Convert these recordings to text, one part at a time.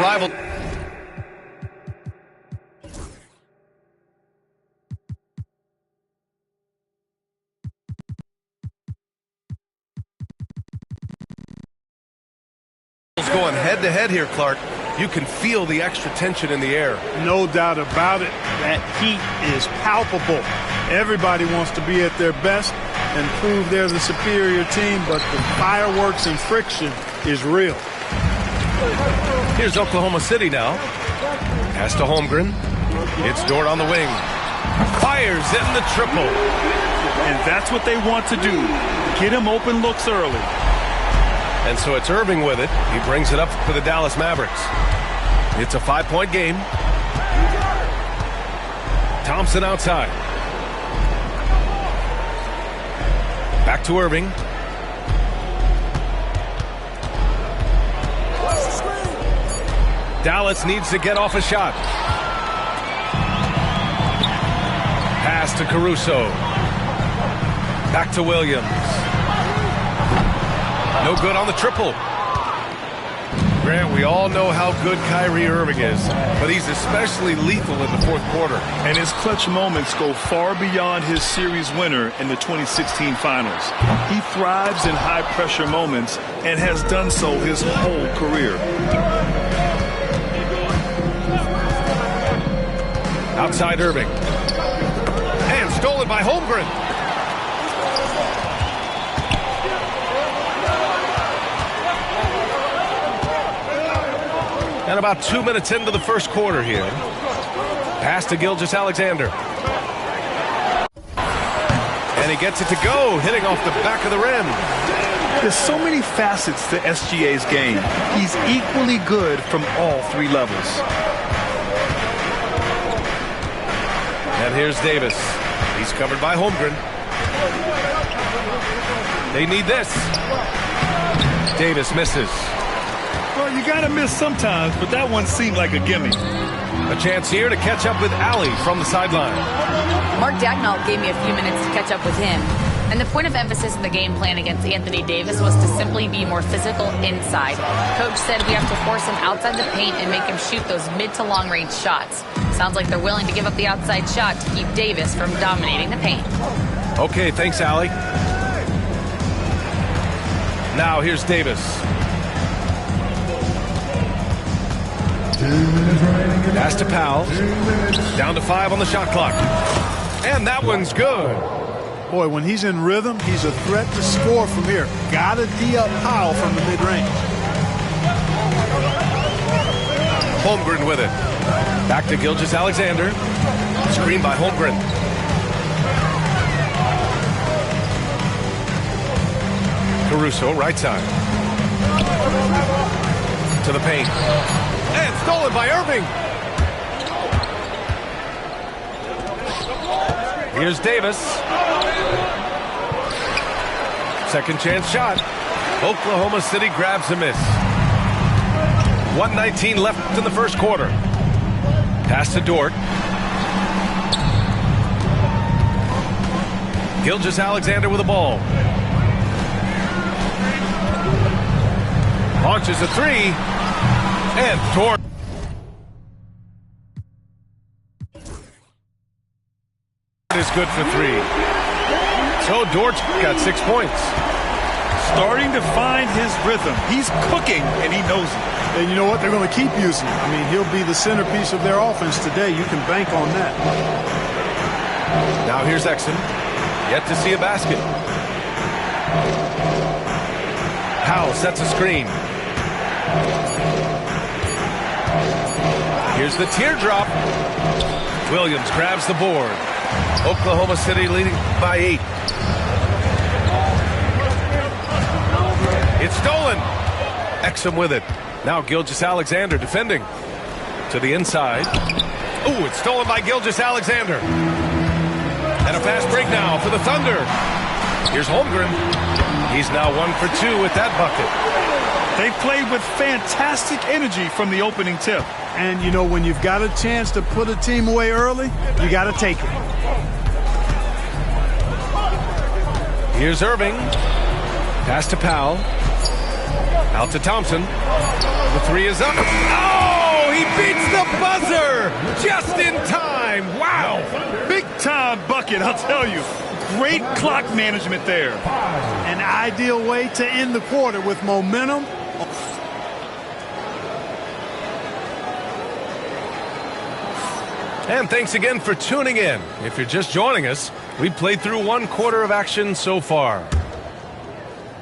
rival. Going head-to-head here, Clark. You can feel the extra tension in the air. No doubt about it. That heat is palpable. Everybody wants to be at their best and prove they're the superior team, but the fireworks and friction is real. Here's Oklahoma City now. Pass to Holmgren. It's Dort on the wing. Fires in the triple. And that's what they want to do. Get him open looks early. And so it's Irving with it. He brings it up for the Dallas Mavericks. It's a 5-point game. Thompson outside. Back to Irving. Dallas needs to get off a shot. Pass to Caruso. Back to Williams. No good on the triple. Grant, we all know how good Kyrie Irving is, but he's especially lethal in the fourth quarter. And his clutch moments go far beyond his series winner in the 2016 finals. He thrives in high-pressure moments and has done so his whole career. Outside Irving. And stolen by Holmgren. And about 2 minutes into the first quarter here. Pass to Gilgeous-Alexander. And he gets it to go, hitting off the back of the rim. There's so many facets to SGA's game. He's equally good from all three levels. And here's Davis. He's covered by Holmgren. They need this. Davis misses. Well, you got to miss sometimes, but that one seemed like a gimme. A chance here to catch up with Allie from the sideline. Mark Dagnall gave me a few minutes to catch up with him. And the point of emphasis in the game plan against Anthony Davis was to simply be more physical inside. Coach said we have to force him outside the paint and make him shoot those mid to long range shots. Sounds like they're willing to give up the outside shot to keep Davis from dominating the paint. Okay, thanks, Allie. Now here's Davis. Pass to Powell. Down to 5 on the shot clock. And that one's good. Boy, when he's in rhythm, he's a threat to score from here. Gotta D-up Powell from the mid-range. Holmgren with it. Back to Gilgeous-Alexander. Screen by Holmgren. Caruso, right side. To the paint. And stolen by Irving. Here's Davis. Second chance shot. Oklahoma City grabs a miss. 1:19 left in the first quarter. Pass to Dort. Gilgeous-Alexander with the ball. Launches a three. And Dort. Is good for 3. So Dort's got 6 points. Starting to find his rhythm. He's cooking, and he knows it. And you know what? They're going to keep using him. I mean, he'll be the centerpiece of their offense today. You can bank on that. Now here's Exum. Yet to see a basket. Powell sets a screen. Here's the teardrop. Williams grabs the board. Oklahoma City leading by 8. It's stolen. Exum with it. Now Gilgeous-Alexander defending. To the inside. Ooh, it's stolen by Gilgeous-Alexander. And a fast break now for the Thunder. Here's Holmgren. He's now 1 for 2 with that bucket. They played with fantastic energy from the opening tip. And, you know, when you've got a chance to put a team away early, you got to take it. Here's Irving. Pass to Powell. Out to Thompson. The 3 is up. Oh! he beats the buzzer just in time. Wow. Big time bucket, I'll tell you. Great clock management there. An ideal way to end the quarter with momentum. And thanks again for tuning in. If you're just joining us, we've played through one quarter of action so far.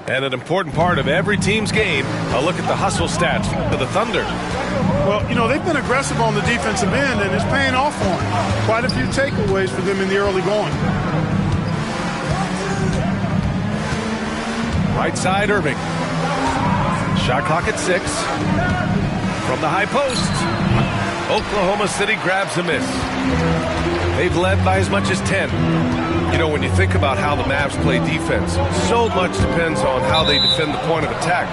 And an important part of every team's game, a look at the hustle stats for the Thunder. Well, you know, they've been aggressive on the defensive end, and it's paying off for them. Quite a few takeaways for them in the early going. Right side, Irving. Shot clock at 6. From the high post, Oklahoma City grabs a miss. They've led by as much as 10. You know, when you think about how the Mavs play defense, so much depends on how they defend the point of attack.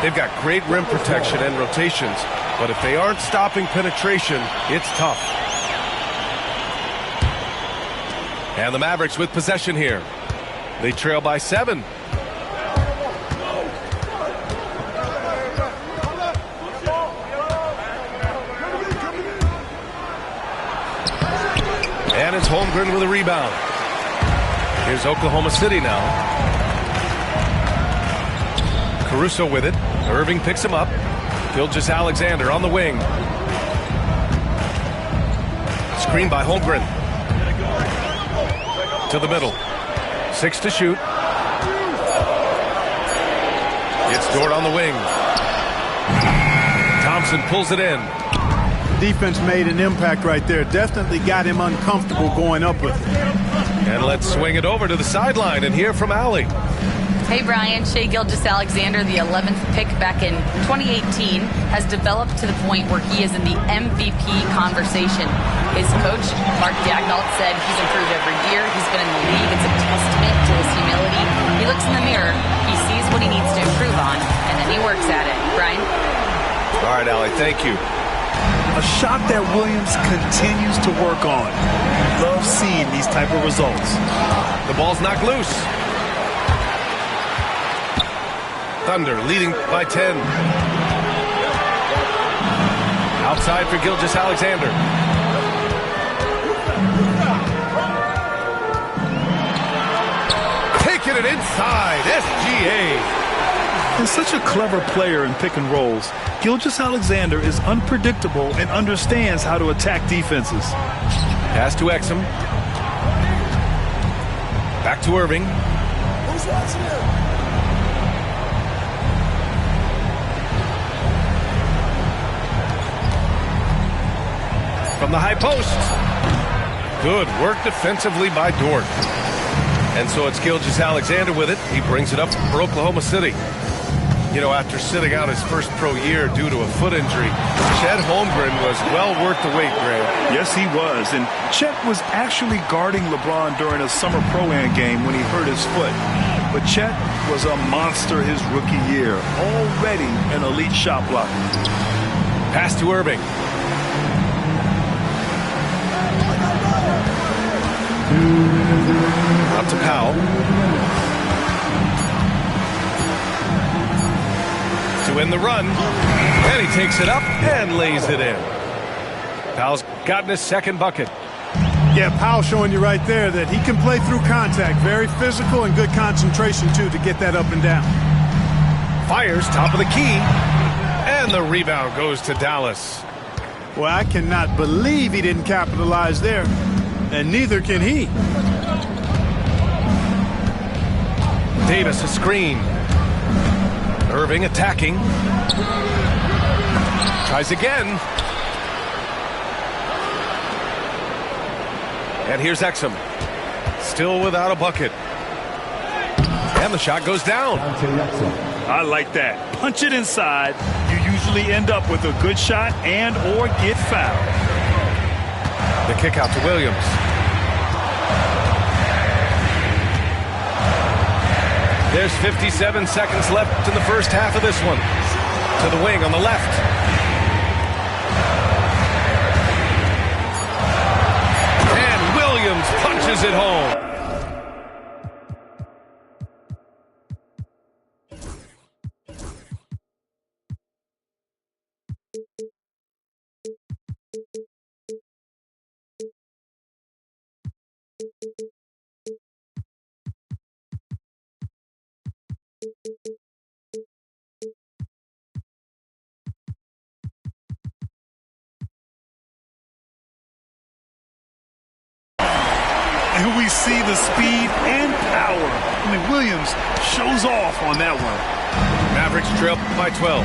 They've got great rim protection and rotations, but if they aren't stopping penetration, it's tough. And the Mavericks with possession here. They trail by 7. And it's Holmgren with a rebound. Here's Oklahoma City now. Caruso with it. Irving picks him up. Gilgeous Alexander on the wing. Screen by Holmgren. To the middle. 6 to shoot. It's Dort on the wing. Thompson pulls it in. Defense made an impact right there. Definitely got him uncomfortable going up with it. And let's swing it over to the sideline and hear from Allie. Hey, Brian. Shai Gilgeous-Alexander, the 11th pick back in 2018, has developed to the point where he is in the MVP conversation. His coach, Mark Daigneault, said he's improved every year. He's been in the league. It's a testament to his humility. He looks in the mirror, he sees what he needs to improve on, and then he works at it. Brian? All right, Allie, thank you. A shot that Williams continues to work on. Love seeing these type of results. The ball's knocked loose. Thunder leading by 10. Outside for Gilgeous-Alexander. Taking it inside. SGA. He's such a clever player in pick and rolls. Gilgeous-Alexander is unpredictable and understands how to attack defenses. Pass to Exum. Back to Irving. Who's watching him? From the high post. Good work defensively by Dort. And so it's Gilgeous-Alexander with it. He brings it up for Oklahoma City. You know, after sitting out his first pro year due to a foot injury, Chet Holmgren was well worth the wait, Graham. Yes, he was. And Chet was actually guarding LeBron during a summer Pro-Am game when he hurt his foot. But Chet was a monster his rookie year. Already an elite shot blocker. Pass to Irving. Up to Powell. To win the run, and he takes it up and lays it in. Powell's gotten his second bucket. Yeah, Powell showing you right there that he can play through contact. Very physical and good concentration, too, to get that up and down. Fires top of the key, and the rebound goes to Dallas. Well, I cannot believe he didn't capitalize there, and neither can he. Davis a screen. Irving attacking. Tries again. And here's Exum. Still without a bucket. And the shot goes down. I like that. Punch it inside. You usually end up with a good shot and or get fouled. The kick out to Williams. There's 57 seconds left in the first half of this one. To the wing on the left. And Williams punches it home. see the speed and power. I mean, Williams shows off on that one. Mavericks trail by 12.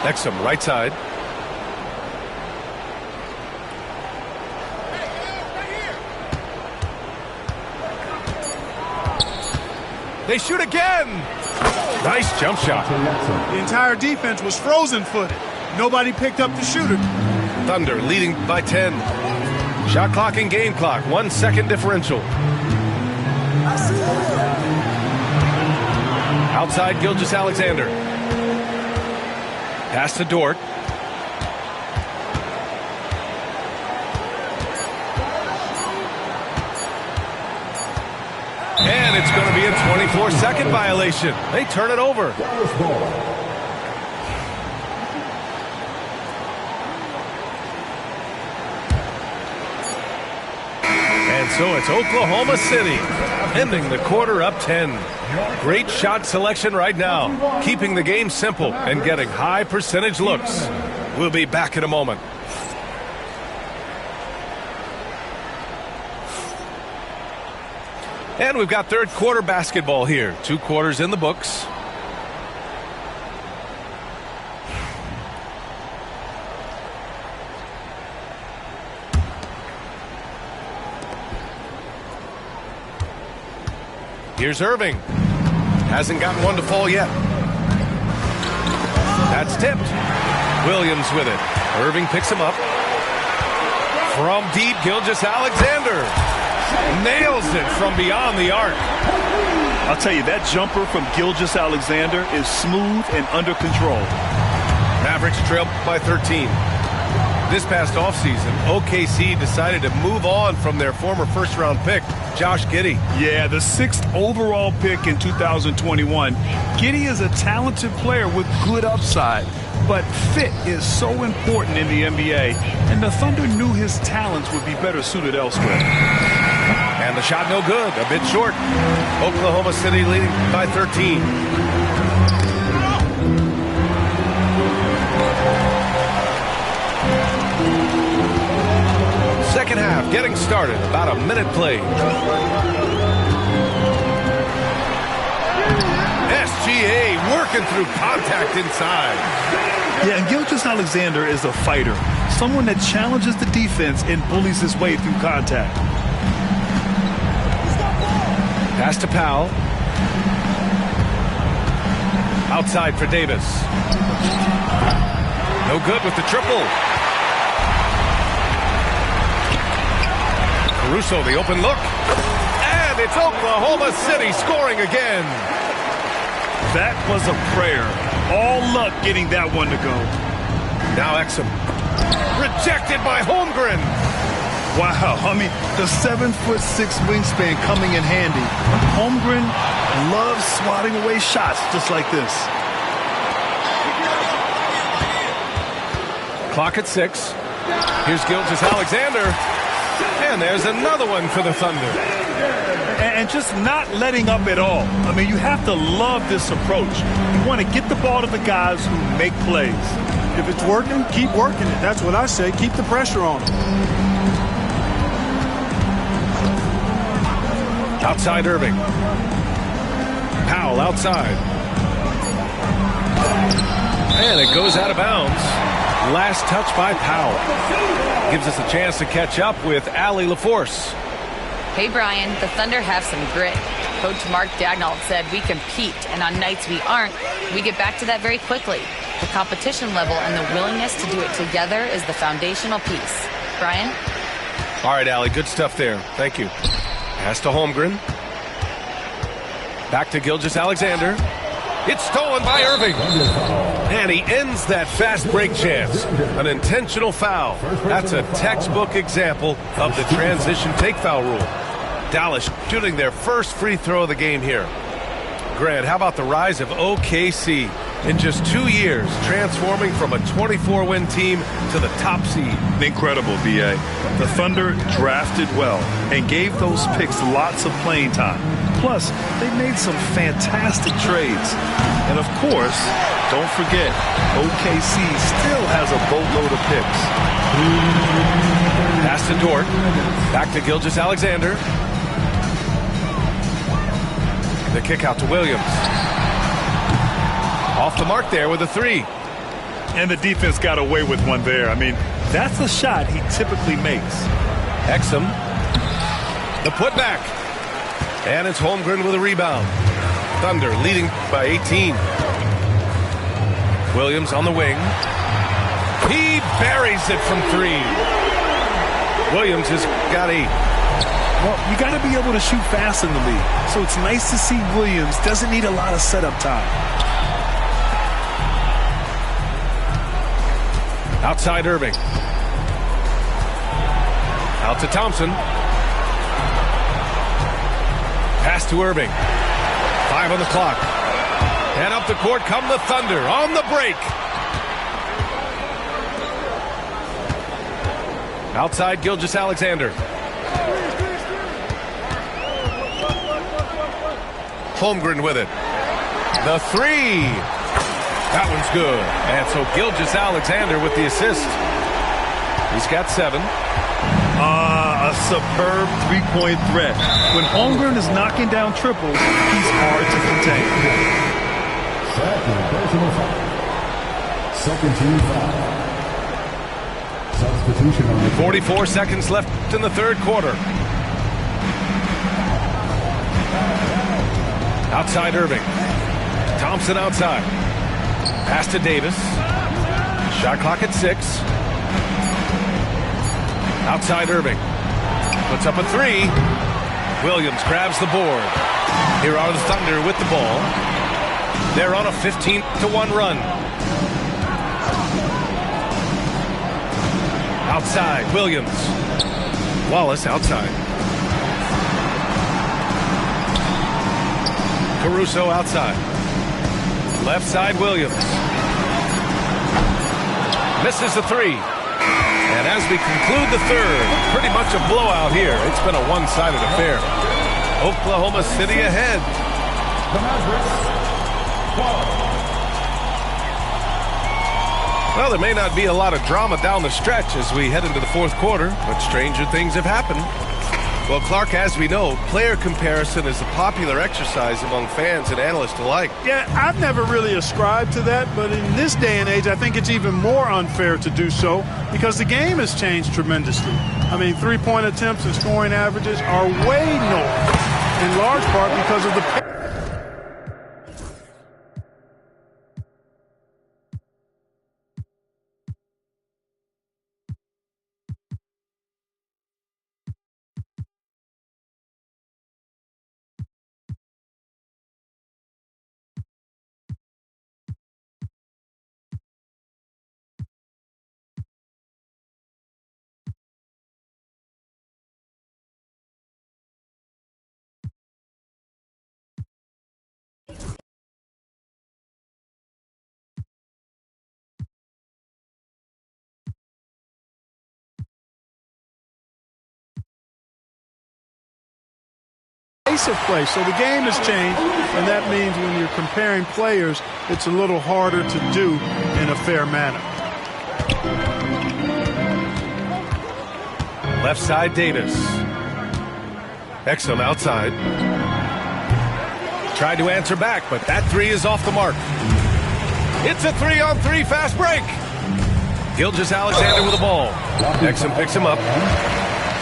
Exum, right side. They shoot again. Nice jump shot. The entire defense was frozen-footed. Nobody picked up the shooter. Thunder leading by 10. Shot clock and game clock. 1 second differential. Outside Gilgeous-Alexander. Pass to Dort. And it's going to be a 24-second violation. They turn it over. And so it's Oklahoma City ending the quarter up 10. Great shot selection right now, keeping the game simple and getting high percentage looks. We'll be back in a moment. And we've got third quarter basketball here. 2 quarters in the books. Here's Irving. Hasn't gotten one to fall yet. That's tipped. Williams with it. Irving picks him up. From deep, Gilgeous-Alexander nails it from beyond the arc. I'll tell you, that jumper from Gilgeous-Alexander is smooth and under control. Mavericks trail by 13. This past offseason, OKC decided to move on from their former first-round pick, Josh Giddey. Yeah, the 6th overall pick in 2021. Giddey is a talented player with good upside, but fit is so important in the NBA, and the Thunder knew his talents would be better suited elsewhere. And the shot no good, a bit short. Oklahoma City leading by 13. Second half getting started, about a minute played. SGA working through contact inside. Yeah, and Gilgeous-Alexander is a fighter, someone that challenges the defense and bullies his way through contact. Pass to Powell. Outside for Davis. No good with the triple. Caruso, the open look. And it's Oklahoma City scoring again. That was a prayer. All luck getting that one to go. Now Exum. Rejected by Holmgren. Wow, I mean, the 7'6" wingspan coming in handy. Holmgren loves swatting away shots just like this. Clock at 6. Here's Gilgeous-Alexander. And there's another one for the Thunder. And just not letting up at all. I mean, you have to love this approach. You want to get the ball to the guys who make plays. If it's working, keep working it. That's what I say. Keep the pressure on them. Outside Irving. Powell outside. And it goes out of bounds. Last touch by Powell. Gives us a chance to catch up with Allie LaForce. Hey, Brian, the Thunder have some grit. Coach Mark Daigneault said we compete, and on nights we aren't, we get back to that very quickly. The competition level and the willingness to do it together is the foundational piece. Brian? All right, Allie, good stuff there. Thank you. Pass to Holmgren. Back to Gilgeous-Alexander. It's stolen by Irving. And he ends that fast break chance. An intentional foul. That's a textbook example of the transition take foul rule. Dallas shooting their first free throw of the game here. Grant, how about the rise of OKC in just 2 years, transforming from a 24-win team to the top seed? Incredible, B.A. The Thunder drafted well and gave those picks lots of playing time. Plus, they made some fantastic trades. And of course, don't forget, OKC still has a boatload of picks. Pass to Dort. Back to Gilgeous-Alexander. The kick out to Williams. Off the mark there with a three. And the defense got away with one there. I mean, that's a shot he typically makes. Exum. The putback. And it's Holmgren with a rebound. Thunder leading by 18. Williams on the wing. He buries it from three. Williams has got 8. Well, you got to be able to shoot fast in the league. So it's nice to see Williams doesn't need a lot of setup time. Outside Irving. Out to Thompson. Pass to Irving. 5 on the clock. And up the court come the Thunder on the break. Outside Gilgeous-Alexander. Holmgren with it. The three. That one's good. And so Gilgeous-Alexander with the assist. He's got 7. A superb three-point threat. When Holmgren is knocking down triples, he's hard to contain. Second team foul. Substitution on the 44 seconds left in the third quarter. Outside Irving. Thompson outside. Pass to Davis. Shot clock at 6. Outside Irving. Puts up a 3. Williams grabs the board. Here are the Thunder with the ball. They're on a 15-1 run. Outside, Williams. Wallace outside. Caruso outside. Left side, Williams. Misses the 3. And as we conclude the third, pretty much a blowout here. It's been a one-sided affair. Oklahoma City ahead. Well, there may not be a lot of drama down the stretch as we head into the fourth quarter, but stranger things have happened. Well, Clark, as we know, player comparison is a popular exercise among fans and analysts alike. Yeah, I've never really ascribed to that, but in this day and age, I think it's even more unfair to do so because the game has changed tremendously. I mean, three-point attempts and scoring averages are way north, in large part because of the pace of play. So the game has changed, and that means when you're comparing players, it's a little harder to do in a fair manner. Left side, Davis. Exum outside. Tried to answer back, but that 3 is off the mark. It's a 3-on-3 fast break. Gilgeous-Alexander with the ball. Exum picks him up.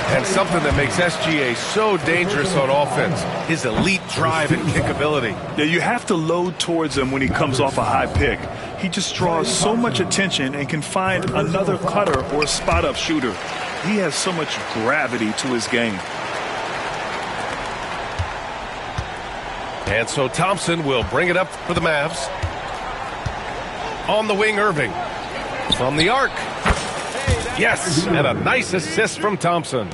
And something that makes SGA so dangerous on offense, his elite drive and kickability. Yeah, you have to load towards him when he comes off a high pick. He just draws so much attention and can find another cutter or a spot-up shooter. He has so much gravity to his game. And so Thompson will bring it up for the Mavs. On the wing, Irving. From the arc. Yes, and a nice assist from Thompson.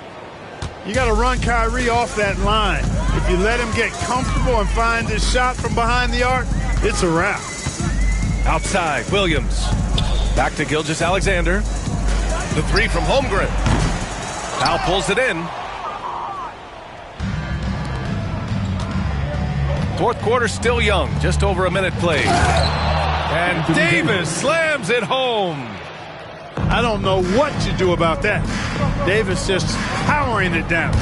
You got to run Kyrie off that line. If you let him get comfortable and find his shot from behind the arc, it's a wrap. Outside, Williams. Back to Gilgeous-Alexander. The 3 from Holmgren. Powell pulls it in. Fourth quarter still young, just over a minute played. And Davis slams it home. I don't know what you do about that. Davis just powering it down.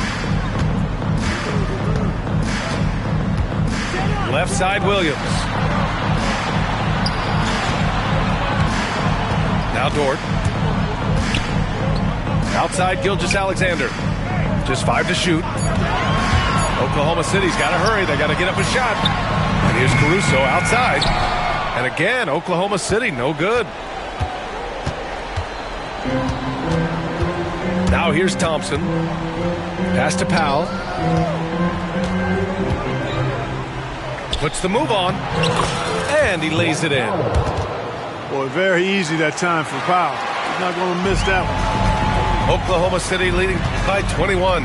Left side, Williams. Now Dort. Outside, Gilgeous-Alexander. Just 5 to shoot. Oklahoma City's got to hurry. They got to get up a shot. And here's Caruso outside. And again, Oklahoma City, no good. Now here's Thompson. Pass to Powell. Puts the move on. And he lays it in. Boy, very easy that time for Powell. He's not going to miss that one. Oklahoma City leading by 21.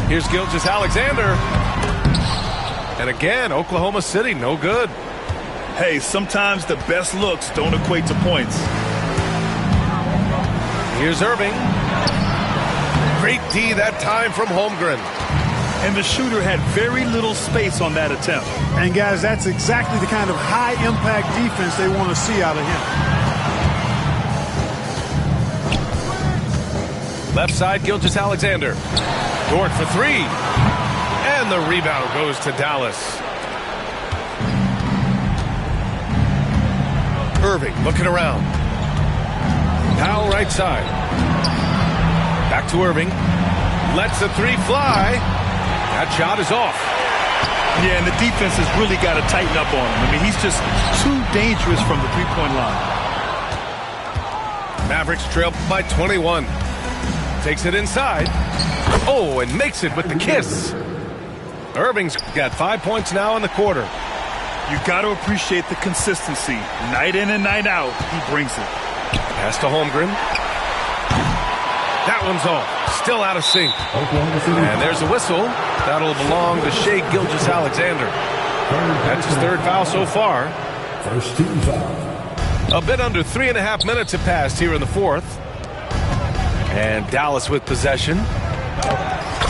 Here's Gilgeous-Alexander. And again, Oklahoma City, no good. Hey, sometimes the best looks don't equate to points. Here's Irving. Great D that time from Holmgren. And the shooter had very little space on that attempt. And guys, that's exactly the kind of high-impact defense they want to see out of him. Left side, Gilgeous-Alexander. Dort for 3. And the rebound goes to Dallas. Irving looking around. Powell right side. Back to Irving. Lets the 3 fly. That shot is off. Yeah, and the defense has really got to tighten up on him. I mean, he's just too dangerous from the three-point line. Mavericks trail by 21. Takes it inside. Oh, and makes it with the kiss. Irving's got 5 points now in the quarter. You got to appreciate the consistency. Night in and night out, he brings it. Pass to Holmgren. That one's off. Still out of sync. And there's a whistle. That'll belong to Shai Gilgeous-Alexander. That's his 3rd foul so far. First team foul. A bit under 3.5 minutes have passed here in the 4th. And Dallas with possession.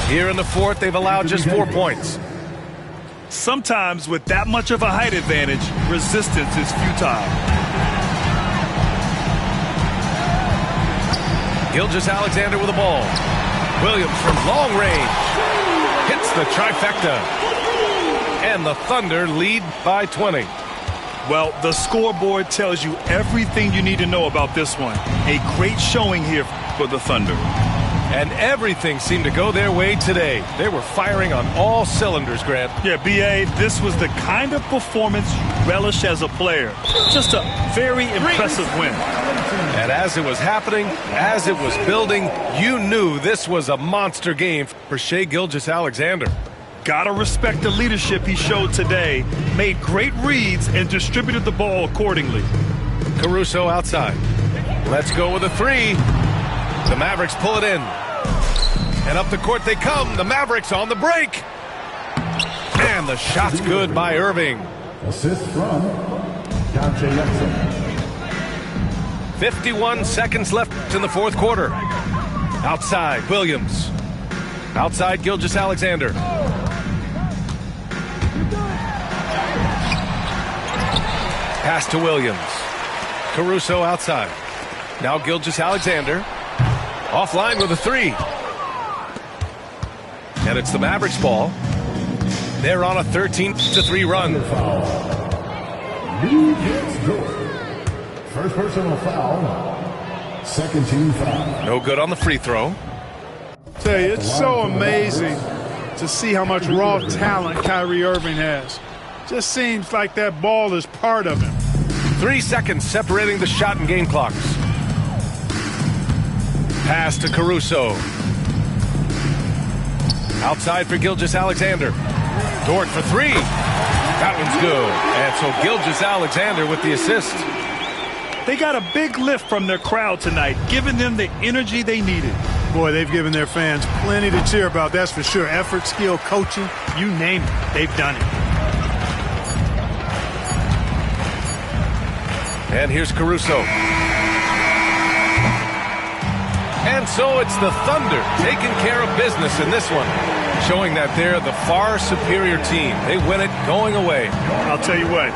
Here in the 4th, they've allowed just 4 points. Sometimes with that much of a height advantage, resistance is futile. Gilgeous-Alexander with the ball. Williams from long range. Hits the trifecta. And the Thunder lead by 20. Well, the scoreboard tells you everything you need to know about this one. A great showing here for the Thunder. And everything seemed to go their way today. They were firing on all cylinders, Grant. Yeah, B.A., this was the kind of performance you relish as a player. Just a very impressive win. And as it was happening, as it was building, you knew this was a monster game for Shai Gilgeous-Alexander. Gotta respect the leadership he showed today. Made great reads and distributed the ball accordingly. Caruso outside. Let's go with a 3. The Mavericks pull it in. And up the court they come. The Mavericks on the break. And the shot's good by Irving. Assist from Gilgeous-Alexander. 51 seconds left in the 4th quarter. Outside, Williams. Outside, Gilgeous-Alexander. Pass to Williams. Caruso outside. Now Gilgeous-Alexander. Offline with a 3. And it's the Mavericks ball. They're on a 13-3 run. First personal foul. Second team foul. No good on the free throw. Tell you, it's so amazing to see how much raw talent Kyrie Irving has. Just seems like that ball is part of him. 3 seconds separating the shot and game clocks. Pass to Caruso. Outside for Gilgeous-Alexander. Dort for 3. That one's good. And so Gilgeous-Alexander with the assist. They got a big lift from their crowd tonight, giving them the energy they needed. Boy, they've given their fans plenty to cheer about, that's for sure. Effort, skill, coaching, you name it, they've done it. And here's Caruso. And so it's the Thunder taking care of business in this one. showing that they're the far superior team. They win it going away. I'll tell you what,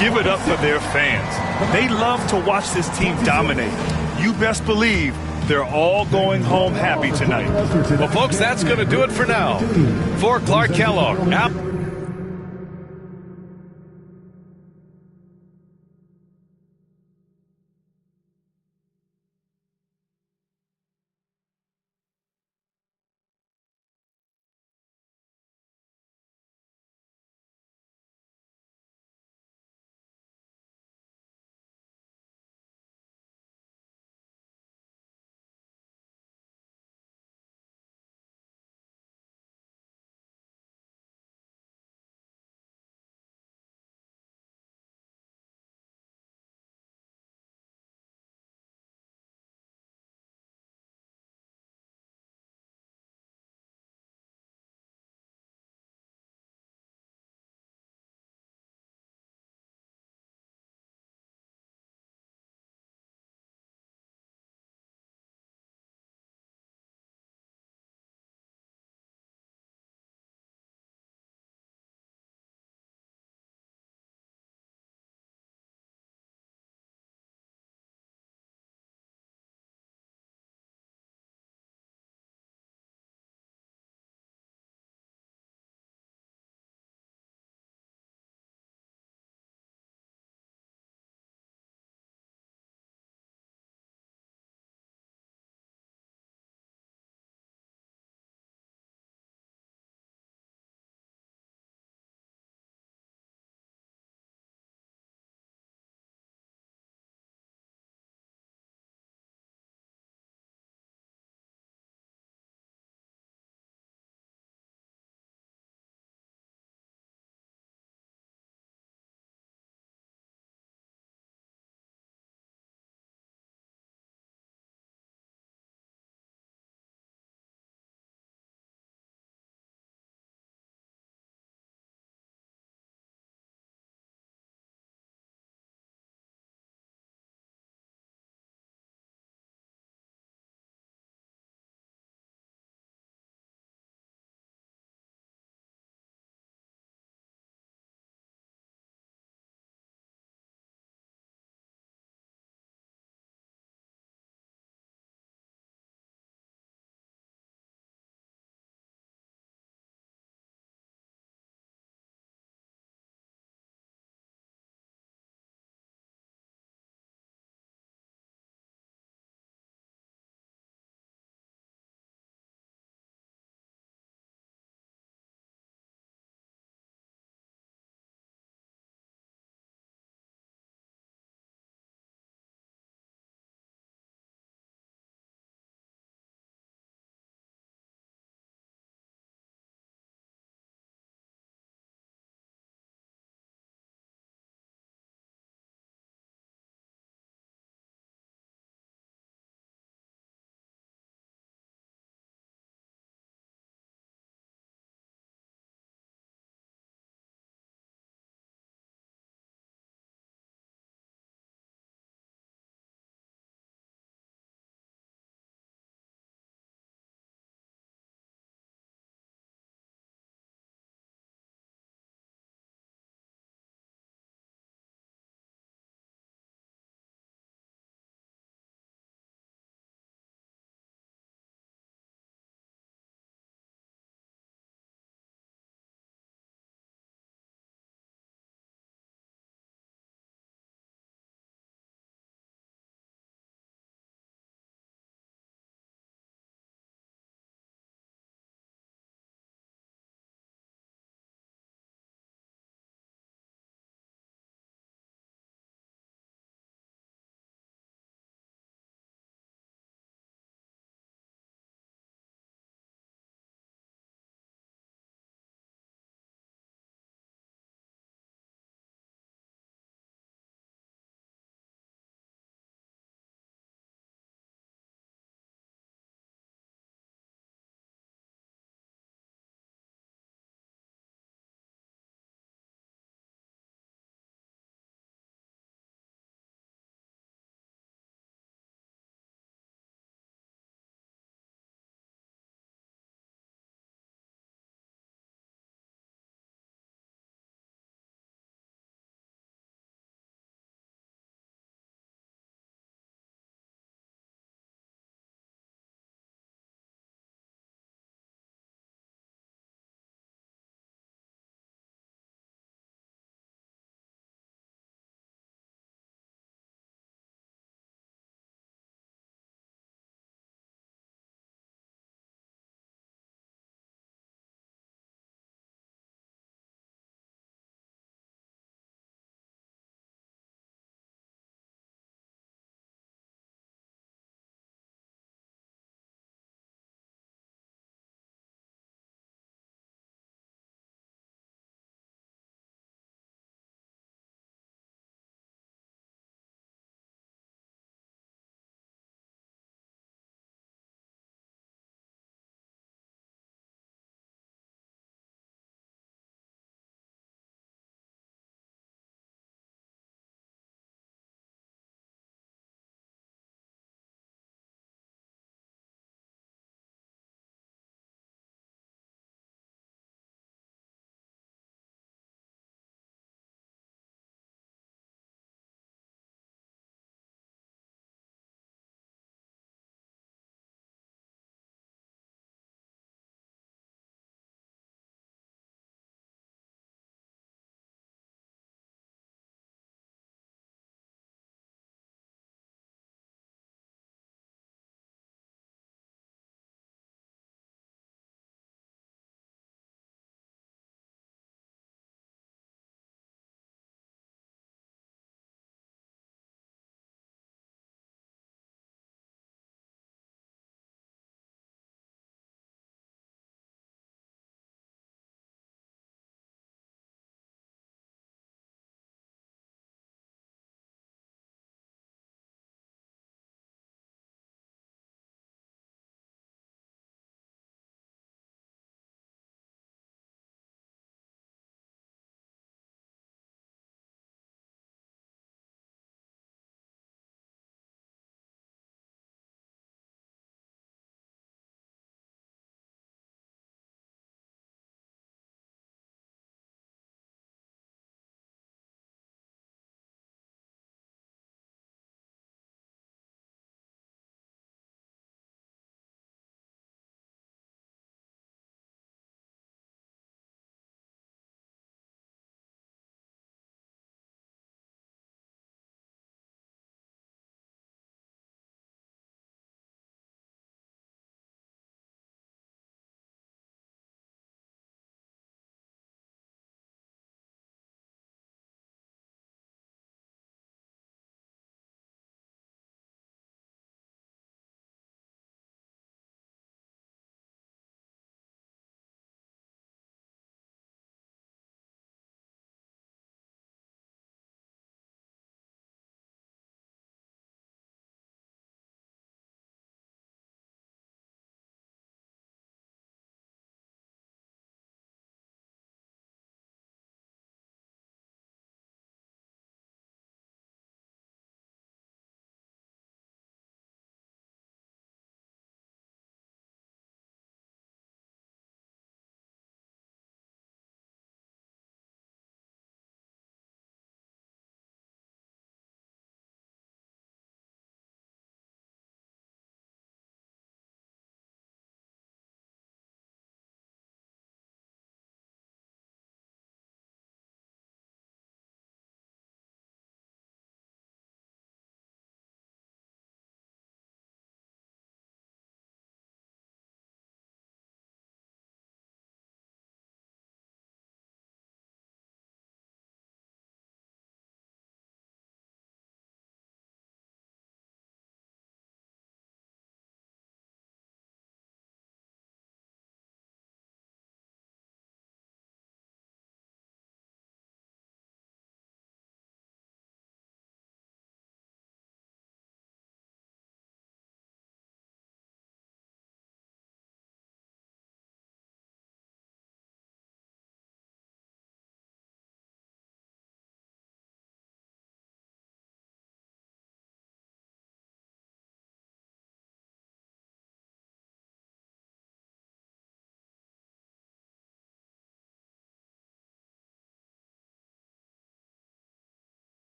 give it up for their fans. They love to watch this team dominate. You best believe they're all going home happy tonight. Well, folks, that's going to do it for now. For Clark Kellogg,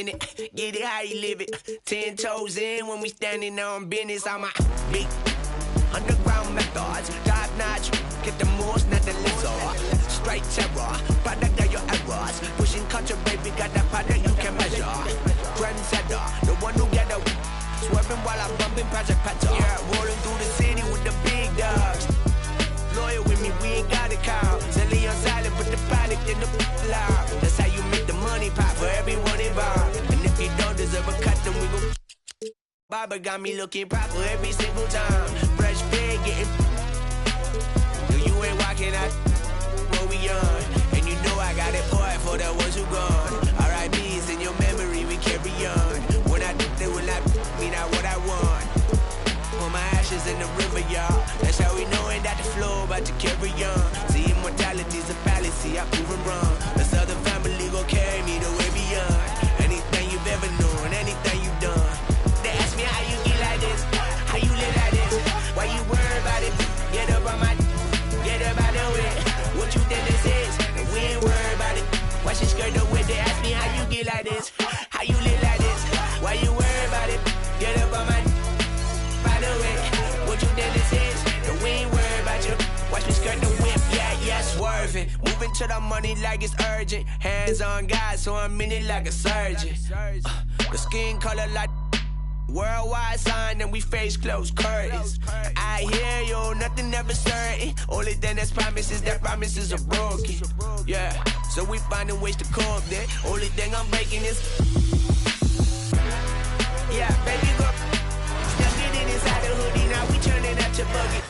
in it. Get it how you live it. 10 toes in when we standing on business. I'm a big underground methods. Top notch. Get the most, not the lesser. Straight terror. Product of your errors. Pushing culture, baby. Got that product you can measure. Trendsetter. The one who get the swerving while I'm bumping Project Patter. Yeah, rolling through the city with the big dogs. Loyal with me, we ain't got a call. Silly on silent, put the product in the loud. That's how you make the money pop for everyone involved. And if you don't deserve a cut, then we gon' Baba got me looking proper every single time. Fresh pig getting. No, you ain't walking out what we on. And you know I got it poured for the ones who gone. R.I.P.'s in your memory, we carry on. When I do, they will not mean out what I want. Put my ashes in the river, y'all. That's how we knowin' that the flow about to carry on. See, immortality's a fallacy, I prove it wrong. The Southern family gon' carry me the way beyond. Anything you've ever known, anything you've done. They ask me how you get like this, how you live like this. Why you worry about it? Get up on my, get up out the way. What you think this is? We ain't worried about it. Watch your skirt the way. They ask me how you get like this, how you live like this. Why you worry about it? Get up on my. By the way, what you think this is? And we ain't worried about you. Watch me skirt the whip, yeah, swerving. Moving to the money like it's urgent. Hands on God, so I'm in it like a surgeon. The skin color like worldwide sign, and we face closed curtains. I hear you, nothing ever certain. Only thing that's promised is that promises are broken. Yeah, so we finding ways to cope there. Only thing I'm breaking is. Yeah, baby, go. Inside the hoodie, now we turning up to buggy.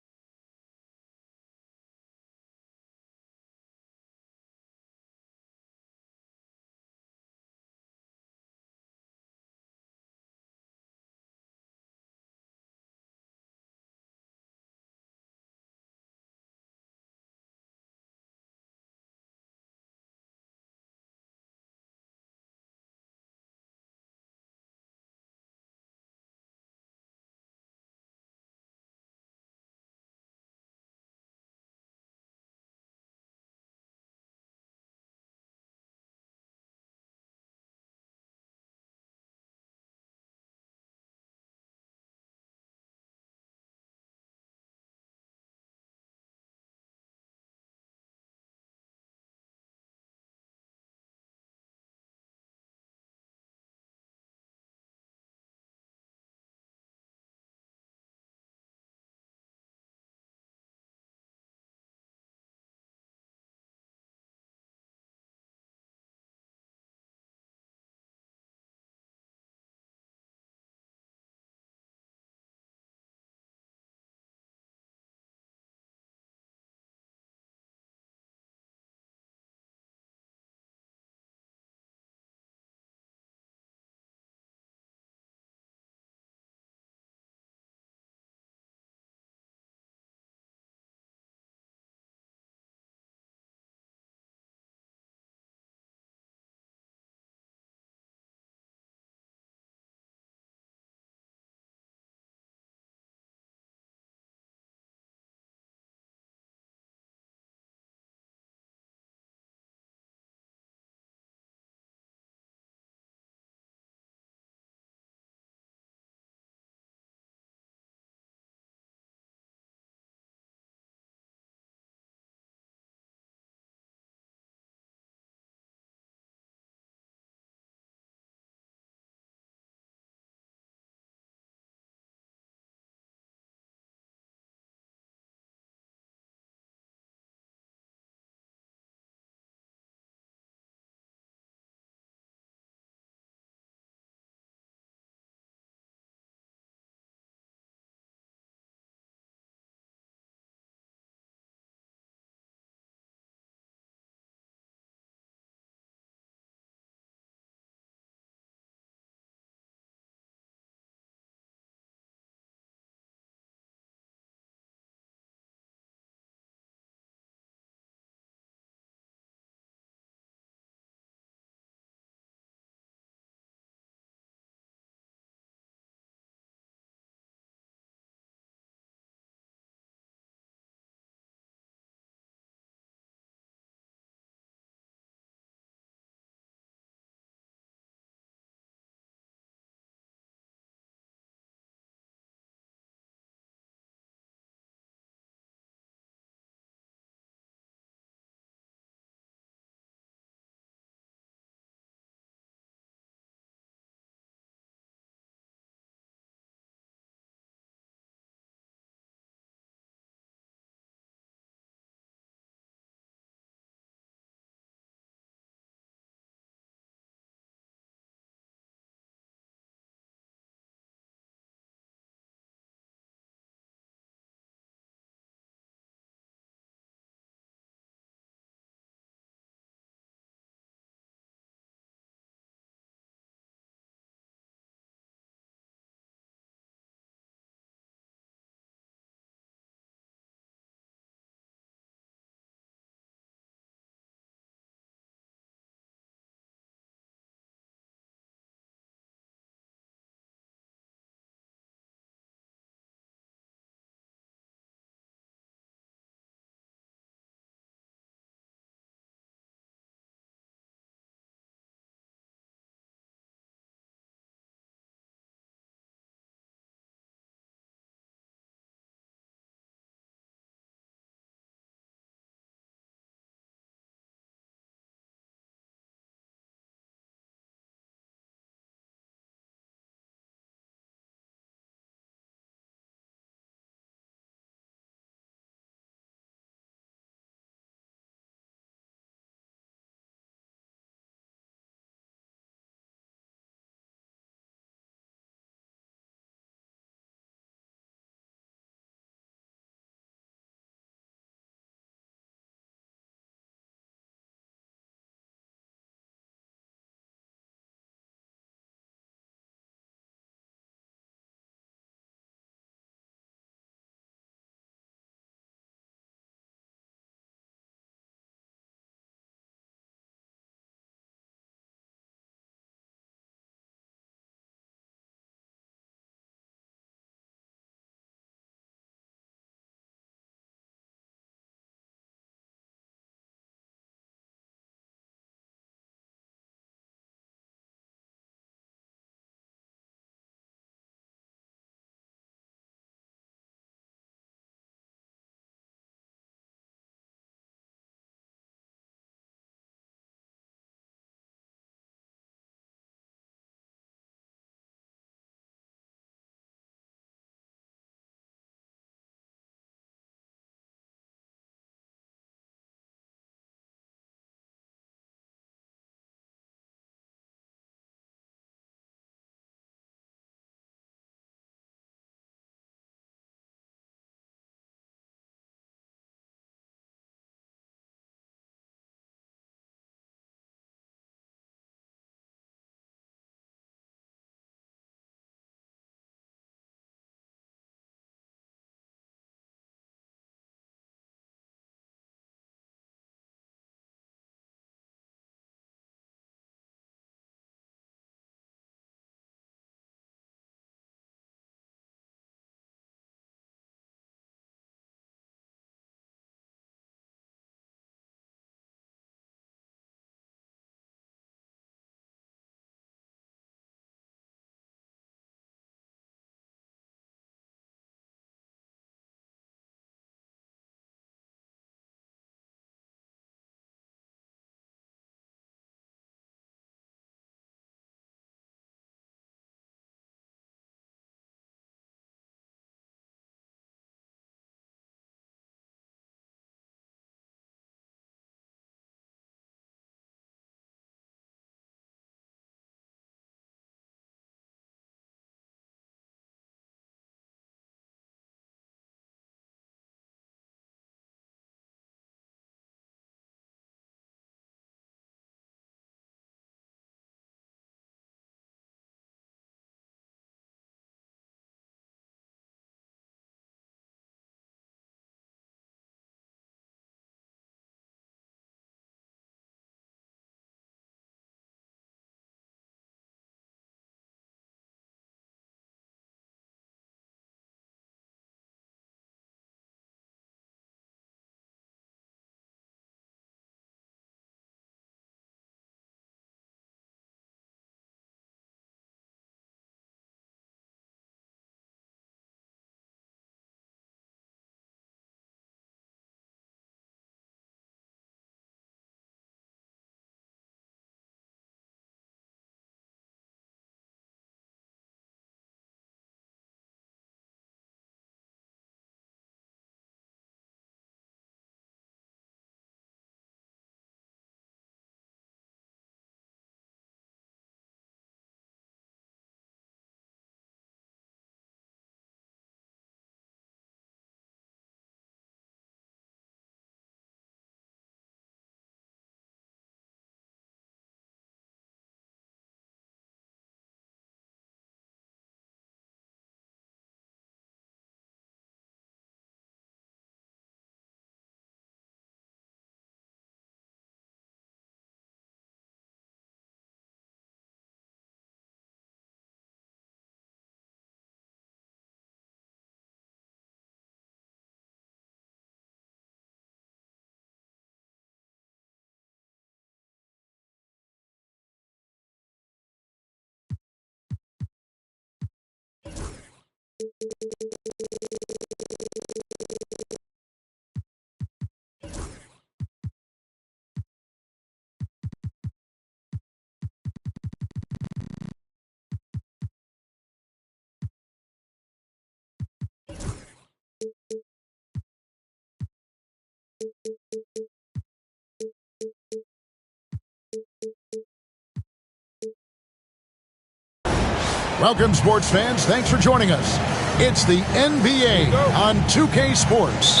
Welcome, sports fans. Thanks for joining us. It's the NBA on 2K Sports.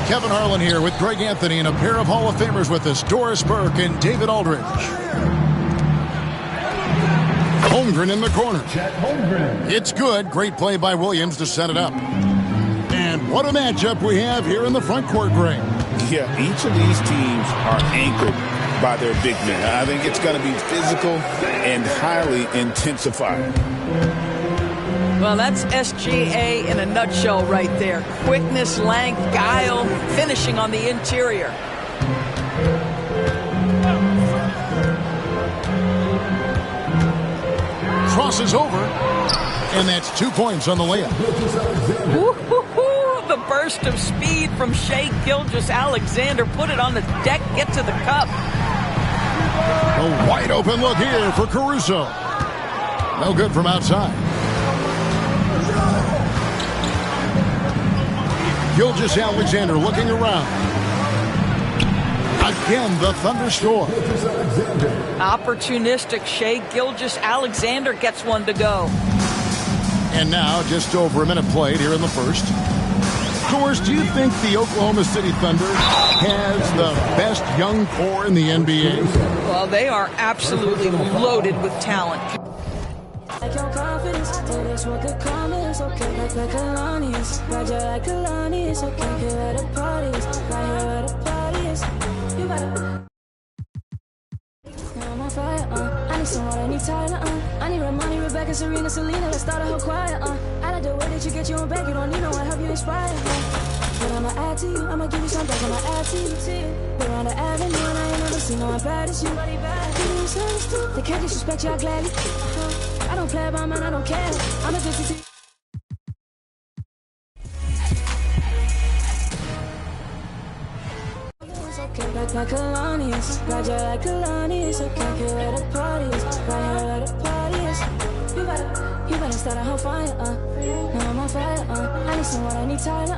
Kevin Harlan here with Greg Anthony and a pair of Hall of Famers with us, Doris Burke and David Aldridge. Holmgren in the corner. It's good. Great play by Williams to set it up. And what a matchup we have here in the front court, Greg. Yeah, each of these teams are anchored by their big men. I think it's going to be physical and highly intensified. Well, that's SGA in a nutshell right there. Quickness, length, guile, finishing on the interior. Crosses over, and that's 2 points on the layup. The burst of speed from Shai Gilgeous-Alexander. Put it on the deck, get to the cup. A wide open look here for Caruso. No good from outside. Gilgeous-Alexander looking around. Again, the Thunder score. Opportunistic Shai Gilgeous-Alexander gets one to go. And now, just over a minute played here in the first. Doris, do you think the Oklahoma City Thunder has the best young core in the NBA? Well, they are absolutely loaded with talent. Like your confidence, oh, that's what could come is okay. Like Kalani's, Roger like Kalani's, okay. Here at the parties, right here at the parties. You better. Now I'm on fire, I need someone, I need Tyler, I need Ramoni, Rebecca, Serena, Selena, let's start a whole choir, I like the way that you get your own back, you don't need no one, help you inspire, But I'ma add to you, I'ma give you something, I'ma add to you, We're on the avenue, and I ain't never seen no one bad as you. They can't disrespect you, I gladly. I don't play about mine, I don't care. I'm addicted to you. Like Kalani's, Roger like Kalani's, okay, here at the parties, right here at the parties. You better start a whole fire, Now I'm on fire, I need someone, I need Tyler, I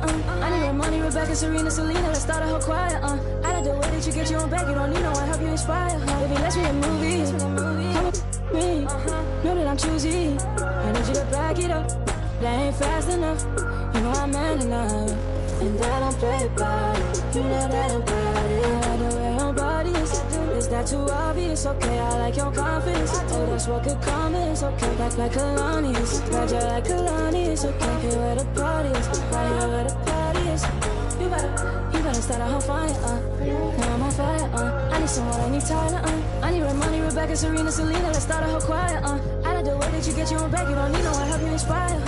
need Ramoni, Rebecca, Serena, Selena, let's start a whole choir, I like the way that you get your own back, you don't need no one, help you inspire, Baby, let's make a movie, come with me, know that I'm choosy, I need you to back it up, that ain't fast enough, you know I'm man enough, and I don't play about it, you know that about it. The way your body is that too obvious? Okay, I like your confidence. Oh, that's what could come is okay. Like Kalani's, Roger like Kalani's. Okay, here at the parties, right here at the parties. You better start a whole fire, Now I'm on fire, I need someone, I need Tyler, I need Ramoni, Rebecca, Serena, Selena, let's start a whole choir, I like the way that you get your own back, you don't need no one, help you inspire,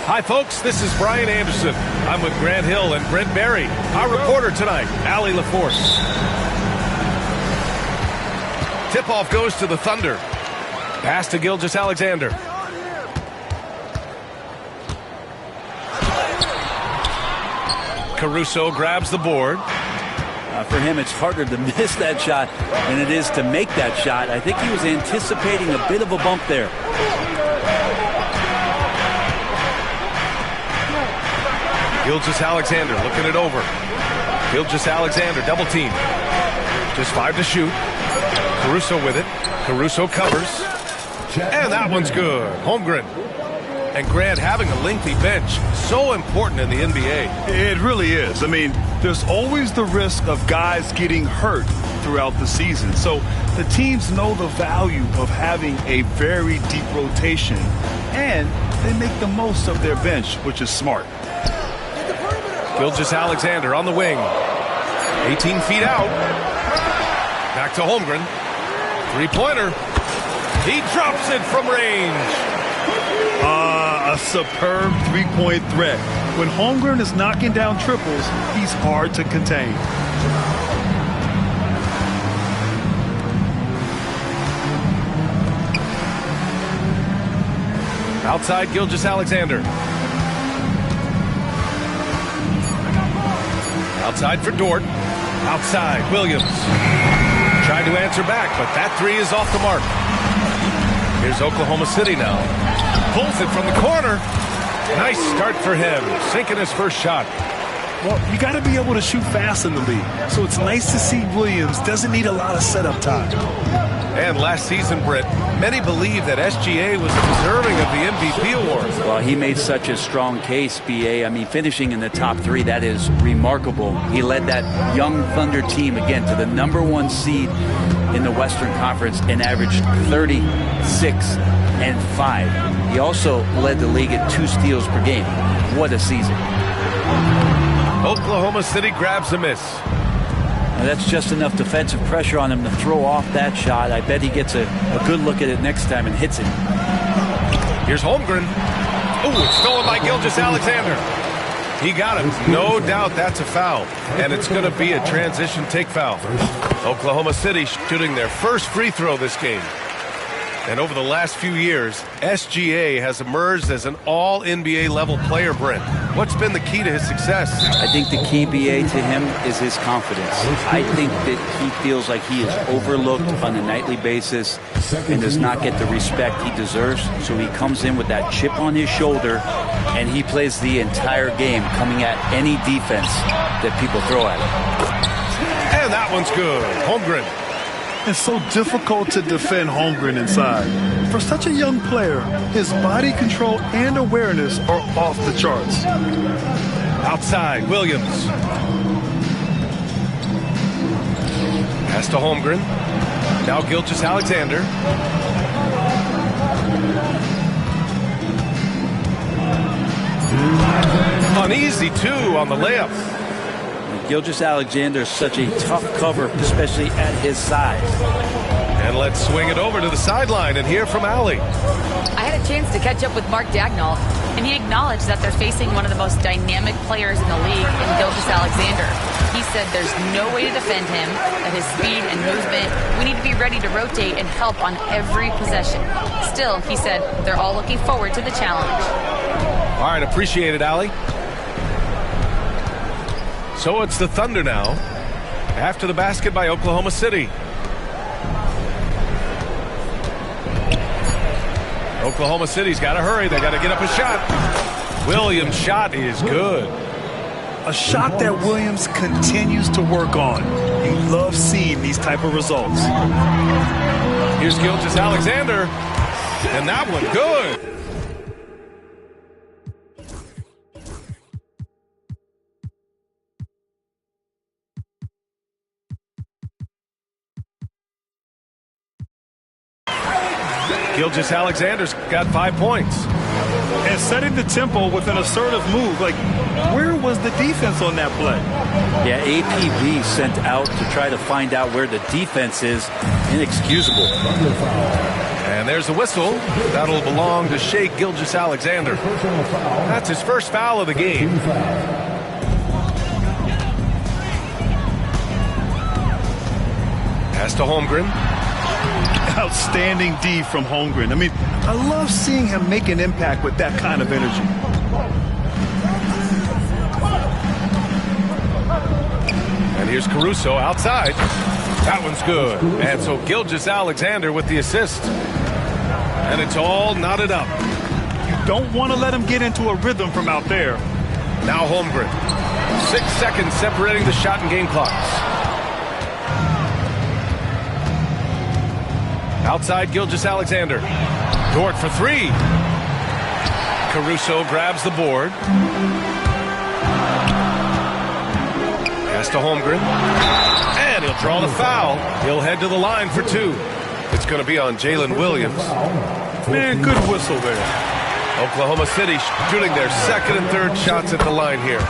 Hi, folks. This is Brian Anderson. I'm with Grant Hill and Brent Berry. Our reporter tonight, Allie LaForce. Tip-off goes to the Thunder. Pass to Gilgeous-Alexander. Caruso grabs the board. For him, it's harder to miss that shot than it is to make that shot. I think he was anticipating a bit of a bump there. Gilgeous-Alexander looking it over. Gilgeous-Alexander double team. Just 5 to shoot. Caruso with it. Caruso covers. And that one's good. Holmgren. And Grant, having a lengthy bench, so important in the NBA. It really is. I mean, there's always the risk of guys getting hurt throughout the season. So the teams know the value of having a very deep rotation, and they make the most of their bench, which is smart. Gilgeous-Alexander on the wing. 18 feet out. Back to Holmgren. Three-pointer. He drops it from range. A superb three-point threat. When Holmgren is knocking down triples, he's hard to contain. Outside Gilgeous-Alexander. Outside for Dort. Outside Williams. Tried to answer back, but that three is off the mark. Here's Oklahoma City now. Pulls it from the corner. Nice start for him. Sinking his first shot. Well, you got to be able to shoot fast in the league. So it's nice to see Williams doesn't need a lot of setup time. And last season, Britt, many believe that SGA was deserving of the MVP award. Well, he made such a strong case, B.A. I mean, finishing in the top three, that is remarkable. He led that young Thunder team, again, to the #1 seed in the Western Conference and averaged 36 and 5. He also led the league at 2 steals per game. What a season. Oklahoma City grabs a miss. Now that's just enough defensive pressure on him to throw off that shot. I bet he gets a good look at it next time and hits it. Here's Holmgren. Oh, it's stolen by Gilgeous-Alexander. He got him. No doubt that's a foul. And it's going to be a transition take foul. Oklahoma City shooting their first free throw this game. And over the last few years, SGA has emerged as an all-NBA level player, Brent. What's been the key to his success? I think the key, BA, to him is his confidence. I think that he feels like he is overlooked on a nightly basis and does not get the respect he deserves. So he comes in with that chip on his shoulder, and he plays the entire game, coming at any defense that people throw at him. And that one's good. Holmgren. It's so difficult to defend Holmgren inside. For such a young player, his body control and awareness are off the charts. Outside, Williams. Pass to Holmgren. Now Gilgeous-Alexander. Uneasy, too, on the layup. Gilgeous-Alexander is such a tough cover, especially at his size. And let's swing it over to the sideline and hear from Allie. I had a chance to catch up with Mark Dagnall, and he acknowledged that they're facing one of the most dynamic players in the league in Gilgeous-Alexander. He said there's no way to defend him, that his speed and movement, we need to be ready to rotate and help on every possession. Still, he said, they're all looking forward to the challenge. All right, appreciate it, Allie. So it's the Thunder now, after the basket by Oklahoma City. Oklahoma City's got to hurry. They got to get up a shot. Williams' shot is good. A shot that Williams continues to work on. You love seeing these type of results. Here's Gilgeous-Alexander, and that one good. Gilgeous-Alexander's got 5 points. And setting the tempo with an assertive move. Like, where was the defense on that play? Yeah, APB sent out to try to find out where the defense is. Inexcusable. And there's a whistle. That'll belong to Shai Gilgeous-Alexander. That's his first foul of the game. Pass to Holmgren. Outstanding D from Holmgren. I mean, I love seeing him make an impact with that kind of energy. And here's Caruso outside. That one's good. And so Gilgeous-Alexander with the assist. And it's all knotted up. You don't want to let him get into a rhythm from out there. Now Holmgren. 6 seconds separating the shot and game clocks. Outside Gilgeous-Alexander. Dort for 3. Caruso grabs the board. Pass to Holmgren. And he'll draw the foul. He'll head to the line for 2. It's going to be on Jalen Williams. Man, good whistle there. Oklahoma City shooting their second and third shots at the line here.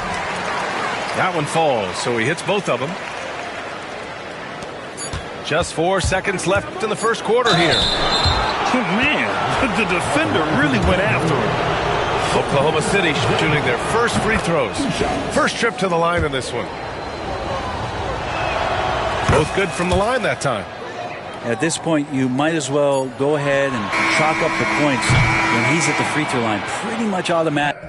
That one falls, so he hits both of them. Just 4 seconds left in the first quarter here. Oh, man, the defender really went after him. Oklahoma City shooting their first free throws. First trip to the line in this one. Both good from the line that time. At this point, you might as well go ahead and chalk up the points when he's at the free throw line. Pretty much automatic.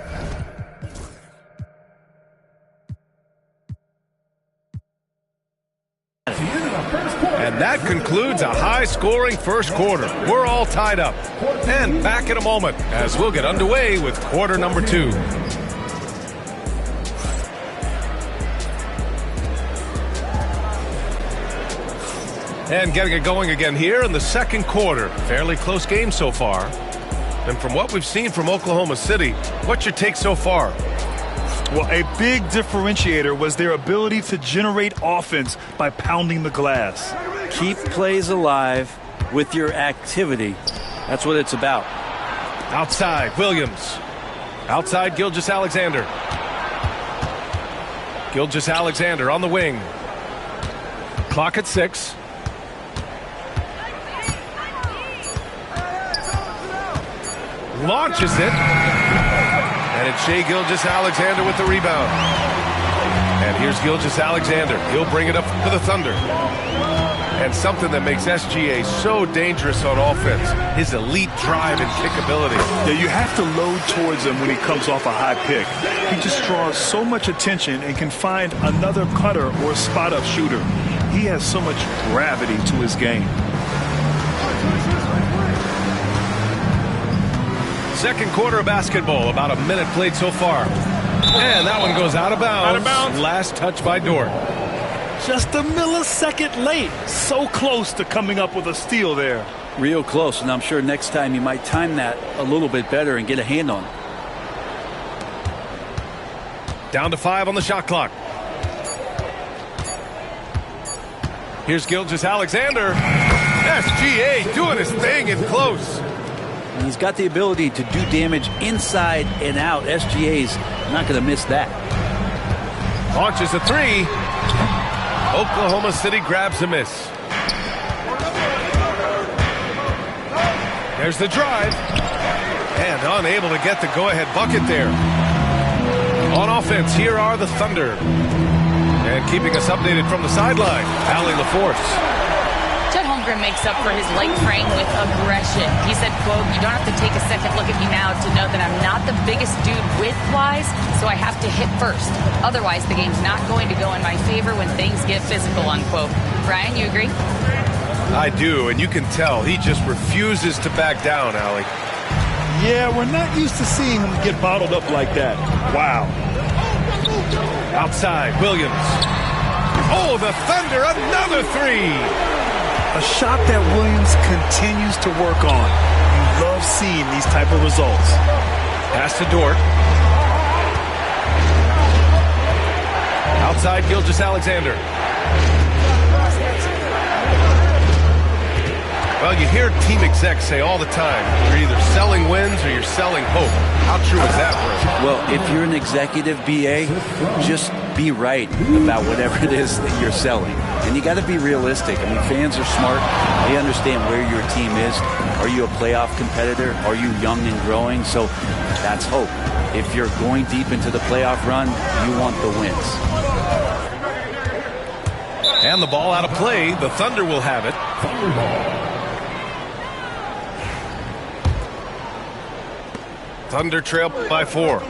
And that concludes a high-scoring first quarter. We're all tied up. And back in a moment as we'll get underway with quarter number 2. And getting it going again here in the second quarter. Fairly close game so far. And from what we've seen from Oklahoma City, what's your take so far? Well, a big differentiator was their ability to generate offense by pounding the glass. Keep plays alive with your activity. That's what it's about. Outside, Williams. Outside, Gilgeous-Alexander. Gilgeous-Alexander on the wing. Clock at 6. Launches it. And it's Shai Gilgeous-Alexander with the rebound. And here's Gilgeous-Alexander. He'll bring it up for the Thunder. And something that makes SGA so dangerous on offense, his elite drive and kickability. Yeah, you have to load towards him when he comes off a high pick. He just draws so much attention and can find another cutter or spot-up shooter. He has so much gravity to his game. Second quarter of basketball, about a minute played so far. And that one goes out of bounds. Out of bounds. Last touch by Dort. Just a millisecond late. So close to coming up with a steal there. Real close, and I'm sure next time you might time that a little bit better and get a hand on it. Down to 5 on the shot clock. Here's Gilgeous-Alexander. SGA doing his thing in close. And he's got the ability to do damage inside and out. SGA's not going to miss that. Launches a 3. Oklahoma City grabs a miss. There's the drive. And unable to get the go-ahead bucket there. On offense, here are the Thunder. And keeping us updated from the sideline, Allie LaForce. Chet Holmgren makes up for his late frame with aggression. He said, quote, "You don't have to take a second look at me now to know that I'm not the biggest dude width-wise, so I have to hit first. Otherwise, the game's not going to go in my favor when things get physical," unquote. Brian, you agree? I do, and you can tell he just refuses to back down, Allie. Yeah, we're not used to seeing him get bottled up like that. Wow. Outside, Williams. Oh, the Thunder, another 3. A shot that Williams continues to work on. You love seeing these type of results. Pass to Dort. Outside, Gilgeous-Alexander. Well, you hear team execs say all the time, you're either selling wins or you're selling hope. How true is that, bro? Well, if you're an executive BA, just be right about whatever it is that you're selling. And you got to be realistic. I mean, fans are smart. They understand where your team is. Are you a playoff competitor? Are you young and growing? So that's hope. If you're going deep into the playoff run, you want the wins. And the ball out of play. The Thunder will have it. Thunder ball. Thunder trail by 4.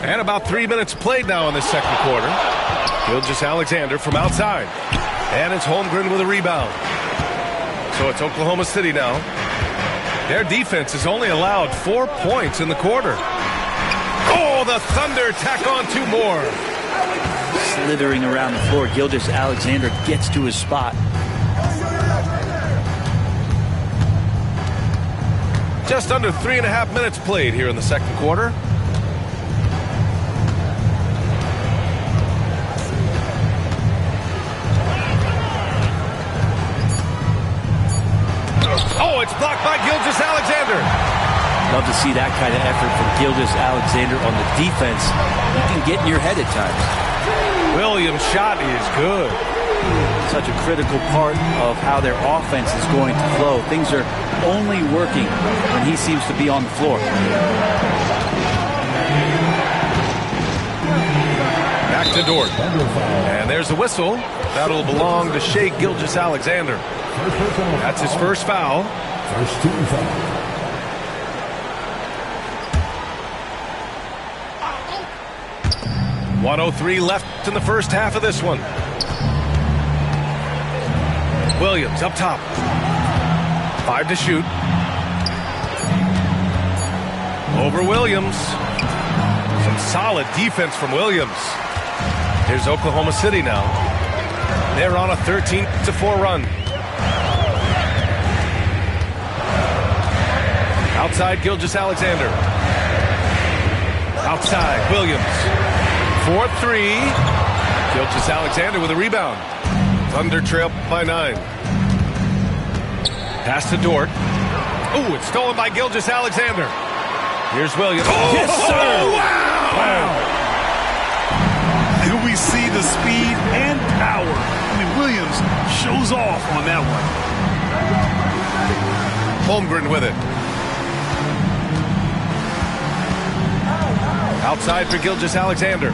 And about 3 minutes played now in the second quarter. Gilgeous-Alexander from outside. And it's Holmgren with a rebound. So it's Oklahoma City now. Their defense has only allowed 4 points in the quarter. Oh, the Thunder tack on 2 more. Slithering around the floor, Gilgeous-Alexander gets to his spot. Just under 3.5 minutes played here in the second quarter. Oh, it's blocked by Gilgeous-Alexander. Love to see that kind of effort from Gilgeous-Alexander on the defense. You can get in your head at times. Williams' shot is good. Such a critical part of how their offense is going to flow. Things are only working when he seems to be on the floor. Back to Dort. And there's a whistle. That'll belong to Shai Gilgeous-Alexander. That's his first foul. First team foul. .103 left in the first half of this one. Williams up top. 5 to shoot. Over Williams. Some solid defense from Williams. Here's Oklahoma City now. They're on a 13-4 run. Outside Gilgeous-Alexander. Outside Williams. 4-3. Gilgeous-Alexander with a rebound. Thunder trail by 9. Pass to Dort. Ooh, it's stolen by Gilgeous-Alexander. Here's Williams. Oh, yes, sir. Wow. And we see the speed and power. I mean, Williams shows off on that one. Holmgren with it. Outside for Gilgeous-Alexander.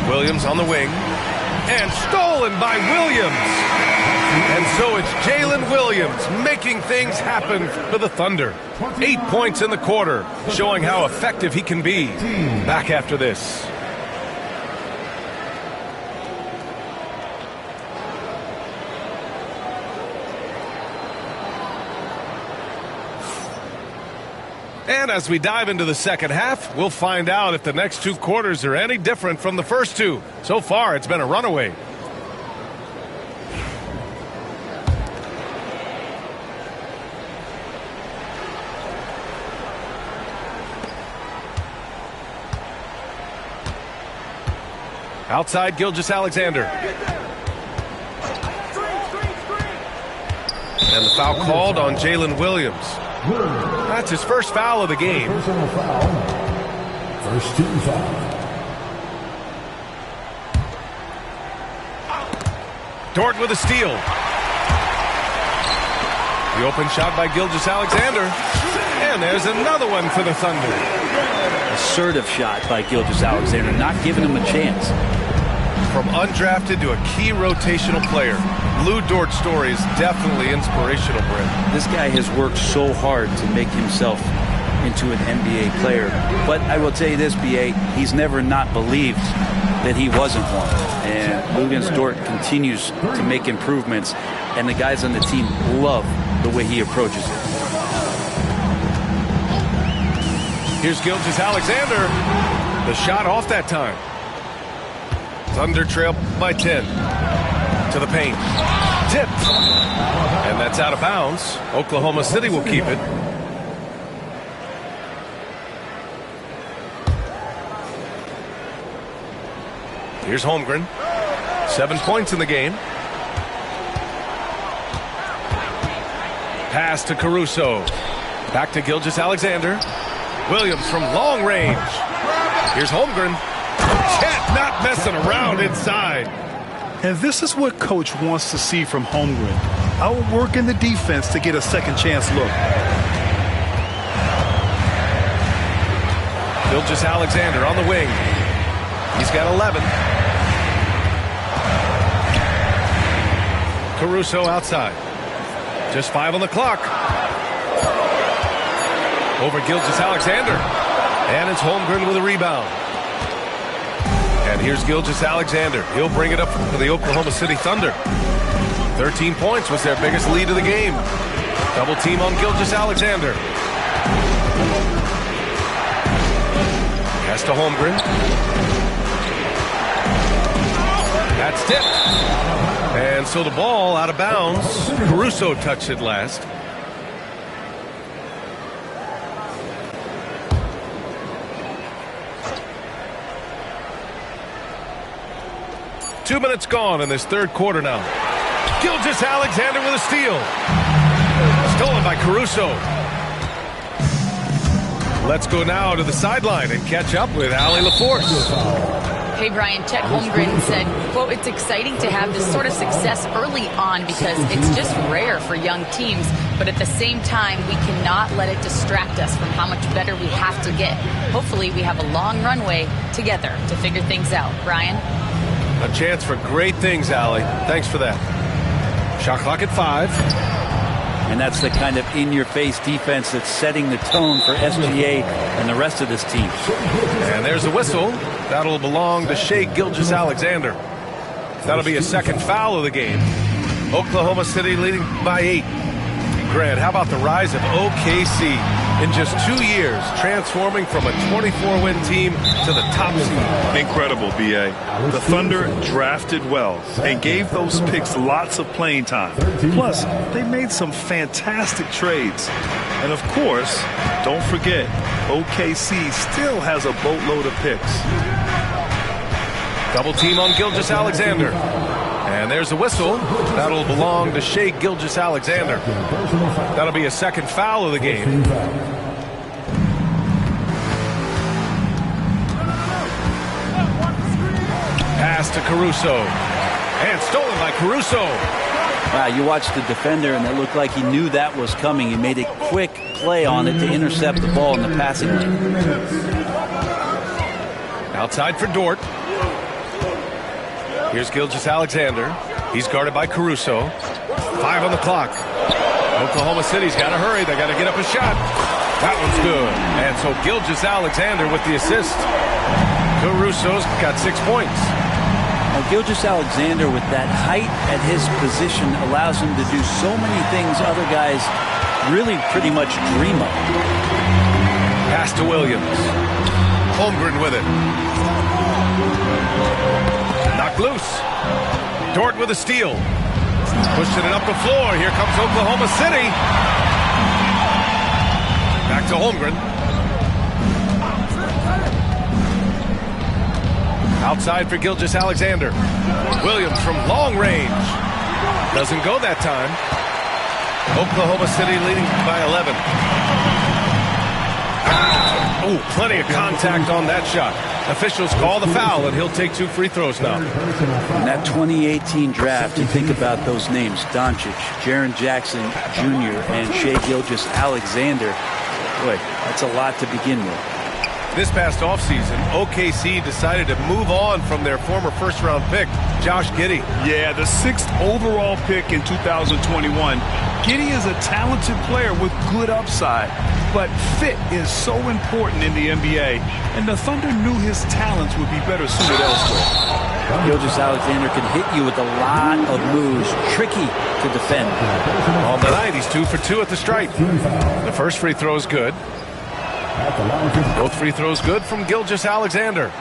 Williams on the wing. And stolen by Williams. And so it's Jalen Williams making things happen for the Thunder. 8 points in the quarter, showing how effective he can be. Back after this. And as we dive into the second half, we'll find out if the next 2 quarters are any different from the first 2. So far, it's been a runaway. Outside Gilgeous-Alexander. And the foul called on Jalen Williams. That's his first foul of the game. Personal foul. First team foul. Dort with a steal. The open shot by Gilgeous-Alexander. And there's another one for the Thunder. Assertive shot by Gilgeous-Alexander, not giving him a chance. From undrafted to a key rotational player, Lou Dort's story is definitely inspirational, Brent. This guy has worked so hard to make himself into an NBA player. But I will tell you this, B.A., he's never not believed that he wasn't one. And Luguentz Dort continues to make improvements, and the guys on the team love the way he approaches it. Here's Gilgeous-Alexander. The shot off that time. Thunder trail by 10. To the paint. Tipped. And that's out of bounds. Oklahoma City will keep it. Here's Holmgren. 7 points in the game. Pass to Caruso. Back to Gilgeous-Alexander. Williams from long range. Here's Holmgren. Chet not messing around inside. And this is what Coach wants to see from Holmgren. Outworking the defense to get a second chance look. Gilgeous-Alexander on the wing. He's got 11. Caruso outside. Just 5 on the clock. Over Gilgeous-Alexander. And it's Holmgren with a rebound. And here's Gilgeous-Alexander. He'll bring it up for the Oklahoma City Thunder. 13 points was their biggest lead of the game. Double team on Gilgeous-Alexander. Pass to Holmgren. That's tipped. And so the ball out of bounds. Caruso touched it last. Two minutes gone in this third quarter now. Gilgeous-Alexander with a steal. Stolen by Caruso. Let's go now to the sideline and catch up with Allie LaForce. Hey, Brian, Chet Holmgren said, quote, "It's exciting to have this sort of success early on because it's just rare for young teams. But at the same time, we cannot let it distract us from how much better we have to get. Hopefully, we have a long runway together to figure things out." Brian? A chance for great things, Allie. Thanks for that. Shot clock at 5. And that's the kind of in-your-face defense that's setting the tone for SGA and the rest of this team. And there's a whistle. That'll belong to Shai Gilgeous-Alexander. That'll be a second foul of the game. Oklahoma City leading by 8. Grant, how about the rise of OKC in just 2 years, transforming from a 24-win team to the top seed? Incredible, B.A. The Thunder drafted well and gave those picks lots of playing time. Plus, they made some fantastic trades. And of course, don't forget, OKC still has a boatload of picks. Double team on Gilgeous-Alexander. And there's a whistle. That'll belong to Shai Gilgeous-Alexander. That'll be a second foul of the game. Pass to Caruso. And stolen by Caruso. Wow, you watched the defender, and it looked like he knew that was coming. He made a quick play on it to intercept the ball in the passing lane. Outside for Dort. Here's Gilgeous-Alexander. He's guarded by Caruso. 5 on the clock. Oklahoma City's got to hurry. They got to get up a shot. That one's good. And so Gilgeous-Alexander with the assist. Caruso's got 6 points. Now, Gilgeous-Alexander with that height at his position allows him to do so many things other guys really pretty much dream of. Pass to Williams. Holmgren with it. Knocked loose. Dort with a steal. Pushing it up the floor. Here comes Oklahoma City. Back to Holmgren. Outside for Gilgeous-Alexander. Williams from long range. Doesn't go that time. Oklahoma City leading by 11. Oh, plenty of contact on that shot. Officials call the foul, and he'll take 2 free throws now. In that 2018 draft, you think about those names, Doncic, Jaren Jackson Jr., and Shai Gilgeous-Alexander. Boy, that's a lot to begin with. This past offseason, OKC decided to move on from their former first-round pick, Josh Giddey. Yeah, the 6th overall pick in 2021. Giddey is a talented player with good upside, but fit is so important in the NBA, and the Thunder knew his talents would be better suited elsewhere. Gilgeous-Alexander can hit you with a lot of moves, tricky to defend. On the night, he's 2 for 2 at the stripe. The first free throw is good. Both free throws good from Gilgeous-Alexander.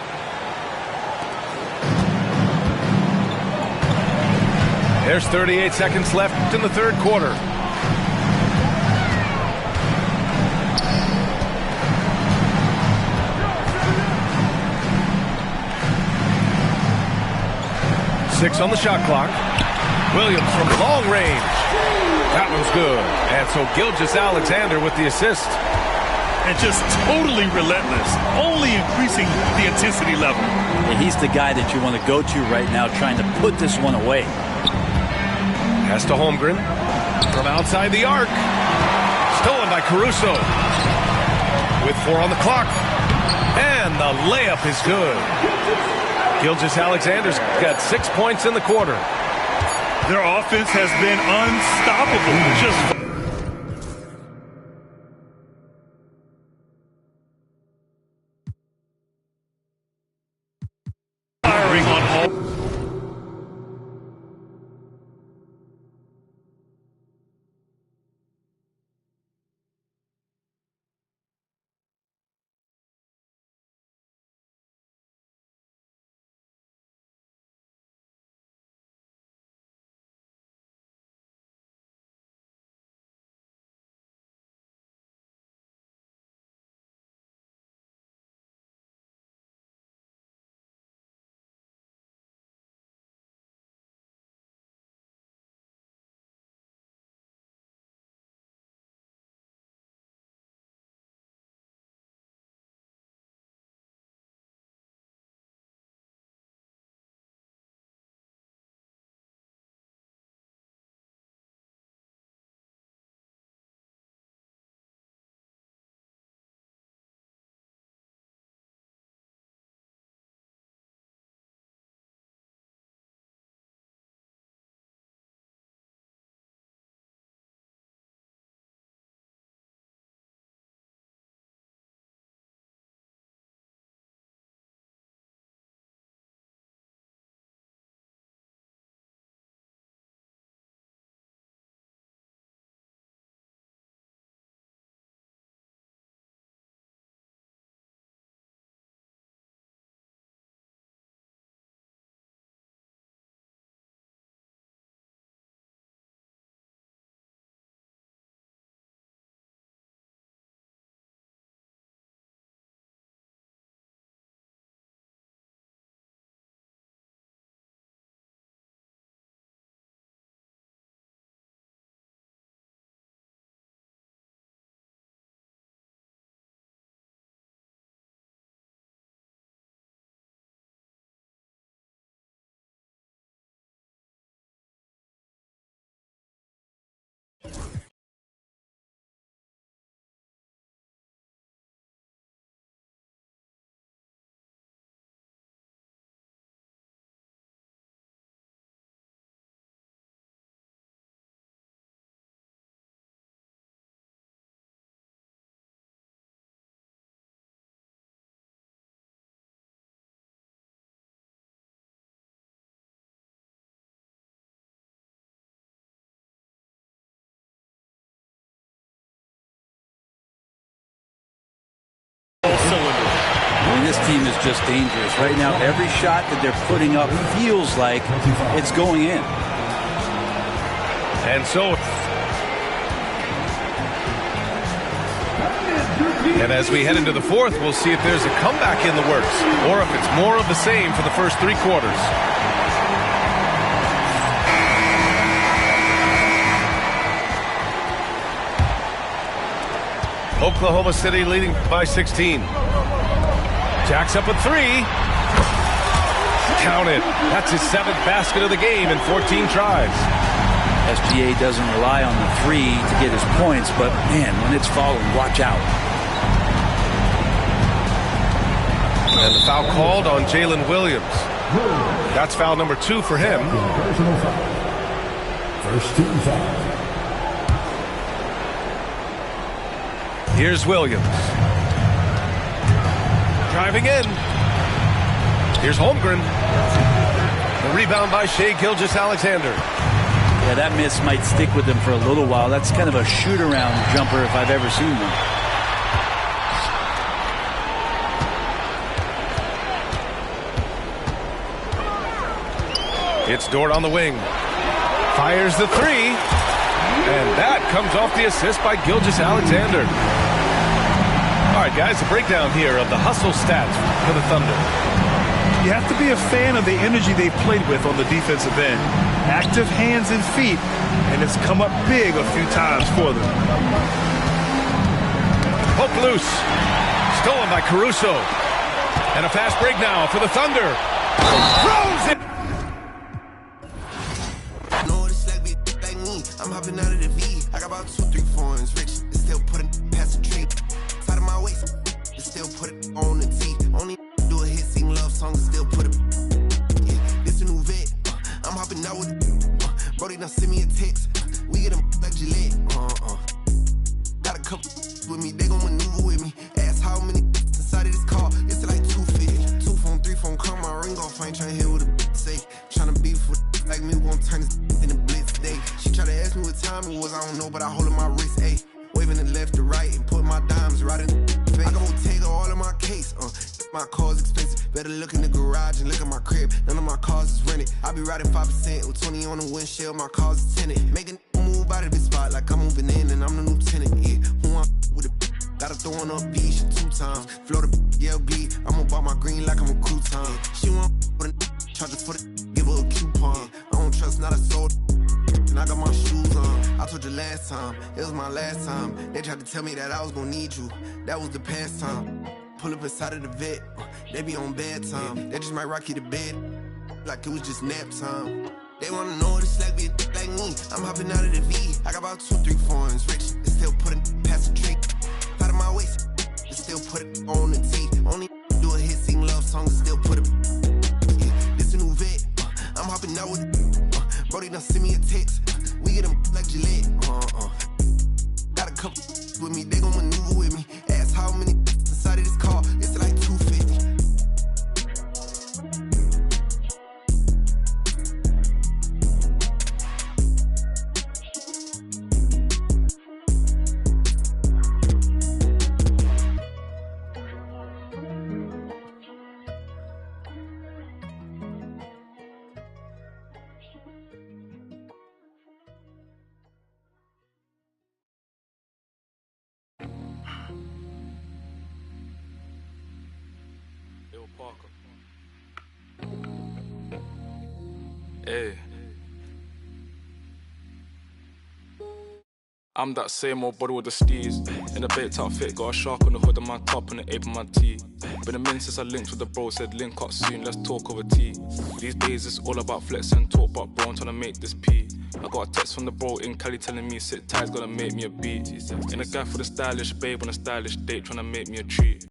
There's 38 seconds left in the third quarter. Six on the shot clock. Williams from long range. That one's good. And so Gilgeous-Alexander with the assist. And just totally relentless, only increasing the intensity level. And he's the guy that you want to go to right now, trying to put this one away. Pass to Holmgren from outside the arc. Stolen by Caruso. With 4 on the clock. And the layup is good. Gilgeous-Alexander's got 6 points in the quarter. Their offense has been unstoppable. Just team is just dangerous. Right now, every shot that they're putting up feels like it's going in. And so... And as we head into the fourth, we'll see if there's a comeback in the works, or if it's more of the same for the first 3 quarters. Oklahoma City leading by 16. Jacks up with 3. Count it. That's his 7th basket of the game in 14 tries. SGA doesn't rely on the 3 to get his points, but man, when it's falling, watch out. And the foul called on Jalen Williams. That's foul number 2 for him. First team foul. Here's Williams. Driving in. Here's Holmgren. The rebound by Shai Gilgeous-Alexander. Yeah, that miss might stick with him for a little while. That's kind of a shoot-around jumper if I've ever seen one. It's Dort on the wing. Fires the 3. And that comes off the assist by Gilgeous-Alexander. All right, guys, a breakdown here of the hustle stats for the Thunder. You have to be a fan of the energy they've played with on the defensive end. Active hands and feet, and it's come up big a few times for them. Poke loose. Stolen by Caruso. And a fast break now for the Thunder. Throws it. I'm hopping out of the V. I got about 2, 3 foreigns rich. Still put it past the tree. Side of my waist. Still put it on the T. Only do a hit, sing love songs. Still put it. Yeah, this a new vet. I'm hopping out with. Brody done send me a text. We get them like Gillette. Got a couple with me. They gon' maneuver with me. Ask how many inside of this car. It's like 250. 2 phone, 3 phone. Call my ring off. I ain't tryna hit with a say. Tryna beef with like me. Won't turn this in the blitz day. She try to ask me what time it was, I don't know, but I hold in my wrist, ayy. Waving the left to right and put my dimes right in the face. I go take all of my case, my car's expensive. Better look in the garage and look at my crib. None of my cars is rented. I be riding 5% with 20 on the windshield, my car's is tinted. Making move out of this spot like I'm moving in and I'm the lieutenant, yeah. Who I'm with a gotta throw on up B, shit 2 times. Float a LB, I'ma buy my green like I'm a crouton. She want with a charge for the give her a coupon. I don't trust not a soul. And I got my shoes on. I told you last time, it was my last time. They tried to tell me that I was gonna need you. That was the past time. Pull up inside of the vet. They be on bad time. They just might rock you to bed like it was just nap time. They wanna know what it's like, be a like me. I'm hopping out of the V. I got about 2, 3 foreigns rich. And still put it past the tree. Out of my waist. And still put it on the T. Only do a hit, sing love songs. And still put it. Yeah, this a new vet. I'm hopping out with it. Brody done send me a text. We get them like Gillette. Got a couple with me. They gon' maneuver with me. Ask how many inside of this car. It's like 250. Hey. I'm that same old body with the steez. In a baked outfit, got a shark on the hood of my top and the ape on my tee. Been a minute since I linked with the bro, said link up soon, let's talk over tea. These days it's all about flex and talk, but bro, I'm trying to make this P. I got a text from the bro in Cali telling me sit tight, gonna make me a beat. In a guy for the stylish babe on a stylish date, trying to make me a treat.